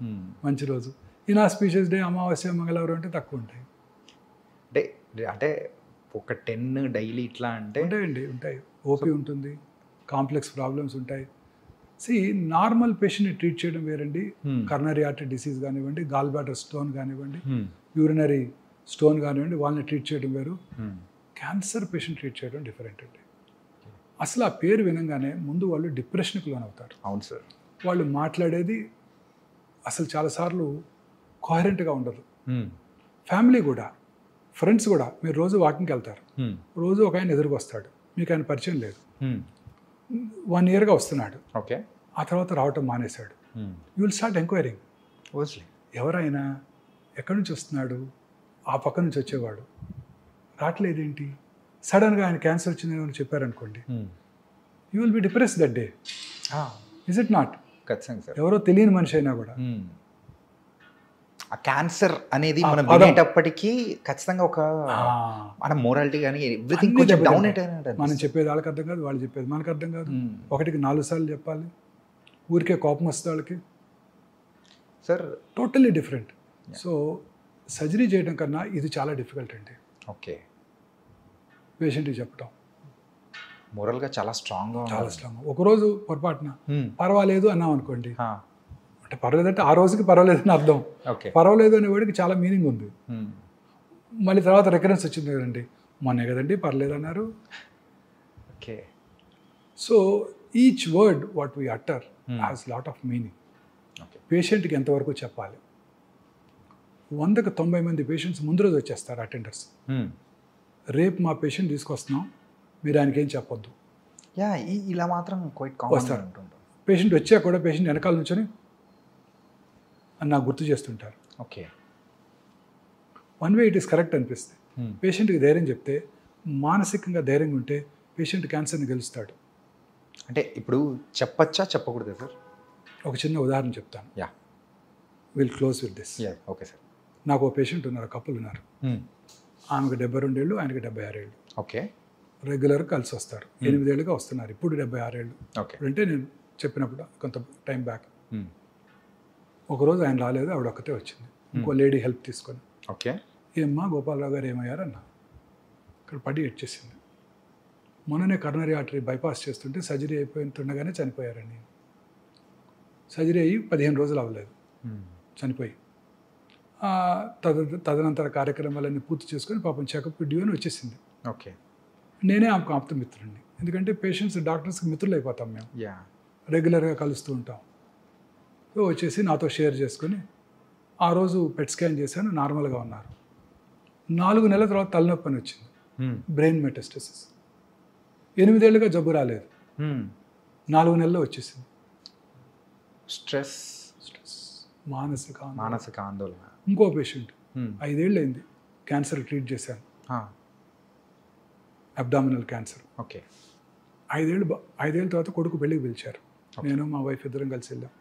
మంచి రోజు. ఇన్ఆస్పీషియస్ డే, అమావాస్య, మంగళవారం అంటే తక్కువ ఉంటాయి. అంటే ఒక 10 డైలీ ఇట్లా అంటే ఉంటాయి. ఓపీ ఉంటుంది, కాంప్లెక్స్ ప్రాబ్లమ్స్ ఉంటాయి. నార్మల్ పేషెంట్ని ట్రీట్ చేయడం వేరండి. కర్నరీ ఆర్టరీ డిసీజ్ కానివ్వండి, గాల్ బ్లాడర్ స్టోన్ కానివ్వండి, యూరినరీ స్టోన్ కానివ్వండి, వాళ్ళని ట్రీట్ చేయడం వేరు. క్యాన్సర్ పేషెంట్ ట్రీట్ చేయడం డిఫరెంట్ అండి. అసలు ఆ పేరు వినంగానే ముందు వాళ్ళు డిప్రెషన్కి లోనవుతారు. అవును సార్. వాళ్ళు మాట్లాడేది అసలు చాలాసార్లు కోహరెంట్గా ఉండదు. ఫ్యామిలీ కూడా, ఫ్రెండ్స్ కూడా. మీరు రోజు వాకింగ్కి వెళ్తారు, రోజు ఒక ఆయన ఎదురుకు వస్తాడు, మీకు ఆయన పరిచయం లేదు, 1 yearగా వస్తున్నాడు, ఓకే, ఆ తర్వాత రావటం మానేశాడు. You will start enquiring. ఎవరైనా ఎక్కడి నుంచి వస్తున్నాడు? ఆ పక్క నుంచి వచ్చేవాడు, రావట్లేదేంటి? సడన్గా ఆయన క్యాన్సర్ వచ్చిందని చెప్పారనుకోండి, you will be depress that day. Is it not? ఖచ్చితంగా సార్. ఎవరో తెలియని మనిషి అయినా కూడా ఆ క్యాన్సర్ అనేది మనం వినేటప్పటికీ ఖచ్చితంగా ఒక మన మోరాలిటీ కానీ ఎవ్రీథింగ్ కొంచెం డౌన్ అయిపోయినట్టు. మనం చెప్పేది వాళ్ళకి అర్థం కాదు, వాళ్ళు చెప్పేది మనకు అర్థం కాదు. 1కి 4 సార్లు చెప్పాలి. ఊరికే కోపం వస్తుంది వాళ్ళకి. Sir totally different. So surgery చేయడం కన్నా ఇది చాలా డిఫికల్ట్ అండి. ఓకే. పేషెంట్కి చెప్పడం మోరల్గా చాలా స్ట్రాంగ్గా. ఒకరోజు పొరపాటున పర్వాలేదు అన్నాం అనుకోండి, అంటే పర్వాలేదంటే ఆ రోజుకి పర్వాలేదు అని అర్థం. పర్వాలేదు అనే వాడికి చాలా మీనింగ్ ఉంది. మళ్ళీ తర్వాత రికరెన్స్ వచ్చింది కదండి, మొన్నే కదండి పర్లేదు అన్నారు. Okay. So each word what we utter has lot of meaning. పేషెంట్కి ఎంతవరకు చెప్పాలి? 100కి 90 మంది పేషెంట్స్ ముందు రోజు వచ్చేస్తారు అటెండర్స్. రేపు మా పేషెంట్ తీసుకొస్తున్నాం, మీరు ఆయనకి ఏం చెప్పొద్దు. ఇలా మాత్రం వస్తారు. పేషెంట్ వచ్చాక కూడా పేషెంట్ వెనకాల నుంచొని అని నాకు గుర్తు చేస్తుంటారు. Okay. One way it is correct అనిపిస్తుంది. పేషెంట్కి ధైర్యం చెప్తే, మానసికంగా ధైర్యంగా ఉంటే పేషెంట్ క్యాన్సర్ని గెలుస్తాడు. అంటే ఇప్పుడు చెప్పచ్చా చెప్పకూడదు సార్? ఒక చిన్న ఉదాహరణ చెప్తాను. Will close with this. Okay sir. నాకు ఒక పేషెంట్ ఉన్నారు, కపుల్ ఉన్నారు. ఆమెకు 72 ఏళ్ళు, ఆయనకి 76 ఏళ్ళు. ఓకే. రెగ్యులర్గా కలిసి వస్తారు. 8 ఏళ్ళుగా వస్తున్నారు. ఇప్పుడు 76 ఏళ్ళు. ఓకే. అంటే నేను చెప్పినప్పుడు కొంత టైం బ్యాక్. ఒకరోజు ఆయన రాలేదు, ఆవిడ ఒక్కతే వచ్చింది, ఇంకో లేడీ హెల్ప్ తీసుకొని. ఓకే. ఏమ్మా గోపాలరావు గారు ఏమయ్యారన్నా? ఇక్కడ పడి ఎడ్చేసింది. మొన్ననే కర్నరీ ఆర్టరీ బైపాస్ చేస్తుంటే సర్జరీ అయిపోతుండగానే చనిపోయారండి. సర్జరీ అయ్యి 15 రోజులు అవ్వలేదు, చనిపోయి. తదనంతర కార్యక్రమాలన్నీ పూర్తి చేసుకొని పాపం చెకప్ డ్యూ అని వచ్చేసింది. ఓకే. నేనే ఆమెకు ఆప్త మిత్రుడిని, ఎందుకంటే పేషెంట్స్ డాక్టర్స్కి మిత్రులు అయిపోతాం మేము, రెగ్యులర్గా కలుస్తూ ఉంటాం. సో వచ్చేసి నాతో షేర్ చేసుకొని, ఆ రోజు పెట్ స్కాన్ చేశాను, నార్మల్గా ఉన్నారు. 4 నెలల తర్వాత తలనొప్పి అని వచ్చింది, బ్రెయిన్ మెటాస్టసిస్. 8 ఏళ్ళుగా జబ్బు రాలేదు, 4 నెలల్లో వచ్చేసింది. స్ట్రెస్, మానసిక ఆందోళన. ఇంకో పేషెంట్ 5 ఏళ్ళు అయింది, క్యాన్సర్ ట్రీట్ చేశాను, అబ్డామినల్ క్యాన్సర్. ఓకే. 5 ఏళ్ళ తర్వాత కొడుకు పెళ్ళికి పిలిచారు. నేను మా వైఫ్ ఇద్దరం కలిసి వెళ్ళాం.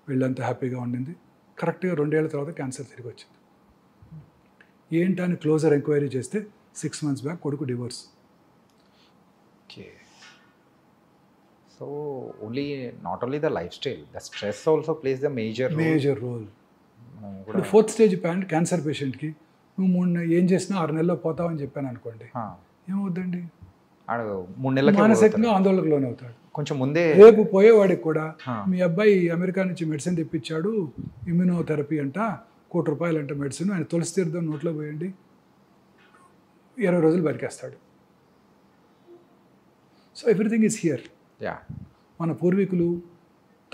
వీళ్ళంతా హ్యాపీగా ఉండింది. కరెక్ట్గా 2 ఏళ్ల తర్వాత క్యాన్సర్ తిరిగి వచ్చింది. ఏంటని క్లోజర్ ఎంక్వైరీ చేస్తే 6 months బ్యాక్ కొడుకు divorce. Okay. So only not only the life style, the stress also plays the major role. ఇప్పుడు 4th stage క్యాన్సర్ పేషెంట్కి నువ్వు ఏం చేసినా 6 నెలల్లో పోతావని చెప్పాను అనుకోండి, ఏమవుద్దండి, 3 నెలలకి మానసికంగా ఆందోళనకు లోనవుతాడు. కొంచెం ముందే రేపు పోయేవాడికి కూడా మీ అబ్బాయి అమెరికా నుంచి మెడిసిన్ తెప్పించాడు, ఇమ్యూనోథెరపీ అంట, ₹1 అంట మెడిసిన్, ఆయన తులసి తీర్థం నోట్లో పోయండి 20 రోజులు బతికేస్తాడు. So everything is here. మన పూర్వీకులు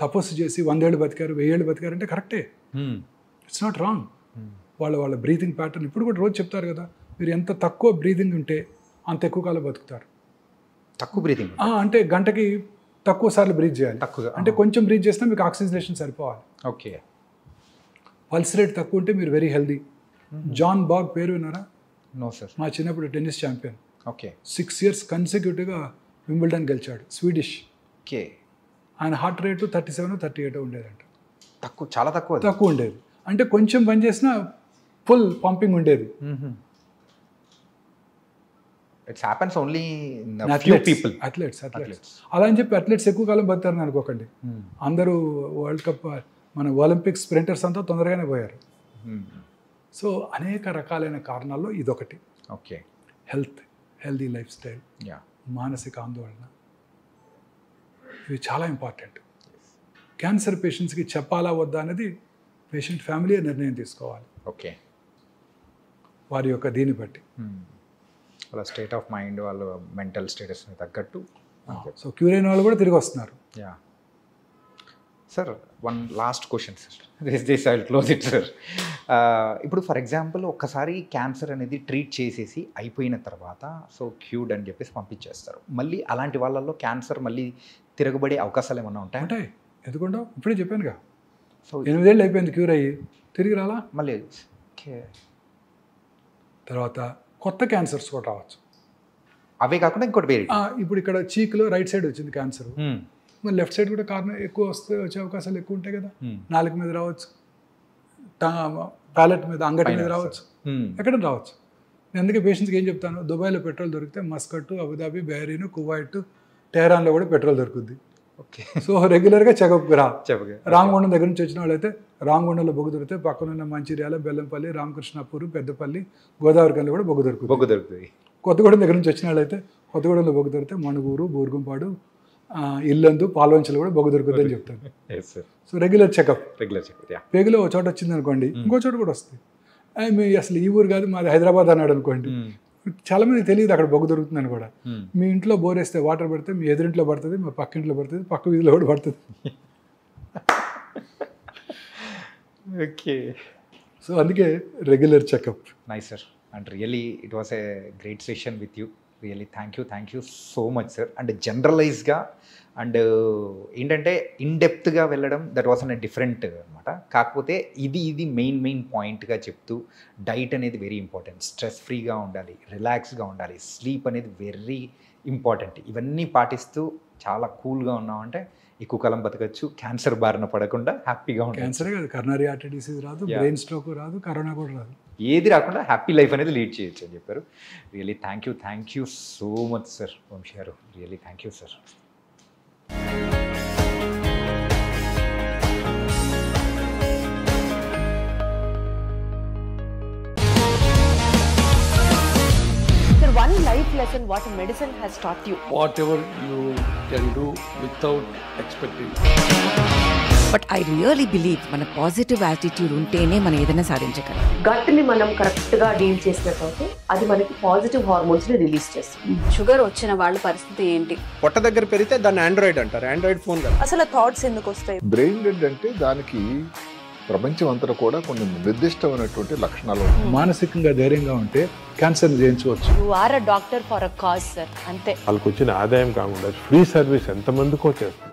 తపస్సు చేసి 100 ఏళ్ళు బతికారు, 1000 ఏళ్ళు బతికారు అంటే కరెక్టే, ఇట్స్ నాట్ రాంగ్. వాళ్ళ బ్రీతింగ్ ప్యాటర్న్ ఇప్పుడు కూడా రోజు చెప్తారు కదా, మీరు ఎంత తక్కువ బ్రీతింగ్ ఉంటే అంత ఎక్కువ కాలం బతుకుతారు. తక్కువ బ్రీతింగ్ అంటే గంటకి తక్కువ సార్లు బ్రీత్ చేయాలి. తక్కువ అంటే కొంచెం బ్రీత్ చేసినా మీకు ఆక్సిజనేషన్ సరిపోవాలి. ఓకే. పల్స్ రేట్ తక్కువ ఉంటే మీరు వెరీ హెల్దీ. జాన్ బాగ్ పేరు విన్నారా? No sir. మా చిన్నప్పుడు టెన్నిస్ ఛాంపియన్. ఓకే. 6 years కన్సిక్యూటివ్గా వింబుల్డన్ గెలిచాడు, స్వీడిష్. ఓకే. ఆయన హార్ట్ రేటు 37, 38 ఉండేదంట. తక్కువ, చాలా తక్కువ ఉండేది. అంటే కొంచెం పని చేసినా ఫుల్ పంపింగ్ ఉండేది. It's happens only in few people. Athletes అలా అని చెప్పి అథ్లెట్స్ ఎక్కువ కాలం బతారని అనుకోకండి. అందరూ వరల్డ్ కప్ మన ఒలింపిక్స్ స్ప్రింటర్స్ అంతా తొందరగానే పోయారు. సో అనేక రకాలైన కారణాల్లో ఇదొకటి. ఓకే. హెల్దీ లైఫ్ స్టైల్, మానసిక ఆందోళన, ఇవి చాలా ఇంపార్టెంట్. క్యాన్సర్ పేషెంట్స్కి చెప్పాలా వద్దా అనేది పేషెంట్ ఫ్యామిలీ నిర్ణయం తీసుకోవాలి. ఓకే. వారి యొక్క దీన్ని బట్టి, వాళ్ళ స్టేట్ ఆఫ్ మైండ్, వాళ్ళ మెంటల్ స్టేటస్ని తగ్గట్టు. సో క్యూర్ అయిన వాళ్ళు కూడా తిరిగి వస్తున్నారు. Sir, one last question sir, this I will close it sir. ఇప్పుడు ఫర్ ఎగ్జాంపుల్ ఒక్కసారి క్యాన్సర్ అనేది ట్రీట్ చేసేసి అయిపోయిన తర్వాత సో క్యూర్డ్ అని చెప్పేసి పంపించేస్తారు. మళ్ళీ అలాంటి వాళ్ళల్లో క్యాన్సర్ మళ్ళీ తిరగబడే అవకాశాలు ఏమన్నా ఉంటాయి? ఎందుకుంటావు? ఇప్పుడే చెప్పానుగా, సో 8 ఏళ్ళు అయిపోయింది క్యూర్ అయ్యి, తిరిగి రాలా మళ్ళీ. తర్వాత కొత్త క్యాన్సర్స్ కూడా రావచ్చు. అవే కాకుండా ఇంకోటి వేరే, ఇప్పుడు ఇక్కడ చీక్లో రైట్ సైడ్ వచ్చింది క్యాన్సర్, మరి లెఫ్ట్ సైడ్ కూడా కారణం ఎక్కువ వచ్చే అవకాశాలు ఎక్కువ ఉంటాయి కదా. నాలుక మీద రావచ్చు, ప్యాలెట్ మీద, అంగటి మీద రావచ్చు, ఎక్కడ రావచ్చు. నేను అందుకే పేషెంట్స్కి ఏం చెప్తాను, దుబాయ్లో పెట్రోల్ దొరికితే మస్కట్, అబుదాబి, బహ్రెయిన్, కువైట్, టెహరాన్లో కూడా పెట్రోల్ దొరుకుద్ది. ఓకే. సో రెగ్యులర్గా చెకప్కి చెప్పగా. రామగుండం దగ్గర నుంచి వచ్చిన వాళ్ళైతే రామగుండంలో బొగ్గు దొరికితే పక్కనున్న మంచిర్యాల, బెల్లంపల్లి, రామకృష్ణాపూర్, పెద్దపల్లి, గోదావరి కల్లో కూడా బొగ్గు దొరుకుతుంది. కొత్తగూడెం దగ్గర నుంచి వచ్చిన వాళ్ళైతే కొత్తగూడెంలో బొగ్గు దొరికితే మణుగూరు, బూర్గుంపాడు, ఇల్లందు, పాల్వంచలు కూడా బొగ్గు దొరుకుతుంది అని చెప్తాను. So regular checkup. పేగులో ఒక చోట వచ్చింది అనుకోండి, ఇంకో చోట కూడా వస్తుంది. మీ అసలు ఈ ఊరు కాదు, మాది హైదరాబాద్ అన్నాడు అనుకోండి, చాలా మంది తెలియదు అక్కడ బొగ్గు దొరుకుతుందని కూడా. మీ ఇంట్లో బోర్ వేస్తే వాటర్ పడితే మీ ఎదురింట్లో పడుతుంది, మా పక్క ఇంట్లో పడుతుంది, పక్క వీధిలో కూడా పడుతుంది. ఓకే. సో అందుకే regular checkup. Nice sir, and really it was a great session with you. Really thank you so much sir. And జనరలైజ్గా అండ్ ఏంటంటే ఇన్డెప్త్గా వెళ్ళడం, దట్ వాస్ అన్ డిఫరెంట్ అనమాట. కాకపోతే ఇది మెయిన్ పాయింట్గా చెప్తూ, డైట్ అనేది వెరీ ఇంపార్టెంట్, స్ట్రెస్ ఫ్రీగా ఉండాలి, రిలాక్స్గా ఉండాలి, స్లీప్ అనేది వెరీ ఇంపార్టెంట్. ఇవన్నీ పాటిస్తూ చాలా కూల్గా ఉన్నామంటే ఎక్కువ కాలం బతకచ్చు, క్యాన్సర్ బారిన పడకుండా హ్యాపీగా ఉంటాం. క్యాన్సర్ కాదు, కరోనరీ ఆర్టరీ డిసీజ్ రాదు, బ్రెయిన్ స్ట్రోక్ రాదు, కరోనా కూడా రాదు, ఏది రాకుండా హ్యాపీ లైఫ్ అనేది లీడ్ చేయొచ్చు అని చెప్పారు. Really thank you so much sir Vamsi గారు. Really thank you sir. One life lesson what medicine has taught you. Whatever you can do without expecting. But I really believe మన positive attitude ఉంటేనే మనం ఏదైనా సాధించగలం. గట్ని మనం కరెక్ట్గా డీల్ చేసినట్లయితే అది మనకి పాజిటివ్ హార్మోన్స్ని రిలీజ్ చేస్తుంది. షుగర్ వచ్చిన వాళ్ళ పరిస్థితి ఏంటి? పొట్ట దగ్గర పెరిగితే దాన్ని ఆండ్రాయిడ్ అంటారు, ఆండ్రాయిడ్ ఫోన్ కదా. అసలు థాట్స్ ఎందుకు వస్తాయి? బ్రెయిన్ డెడ్ అంటే దానికి ప్రపంచం అంతా కూడా కొన్ని నిర్దిష్టమైనటువంటి లక్షణాలు. మానసికంగా ధైర్యంగా ఉంటే క్యాన్సర్ జయించవచ్చు. You are a doctor for a cause sir, అంతే. వాళ్ళకి వచ్చిన ఆదాయం కాకుండా ఫ్రీ సర్వీస్ ఎంతమందికో చేస్తారు.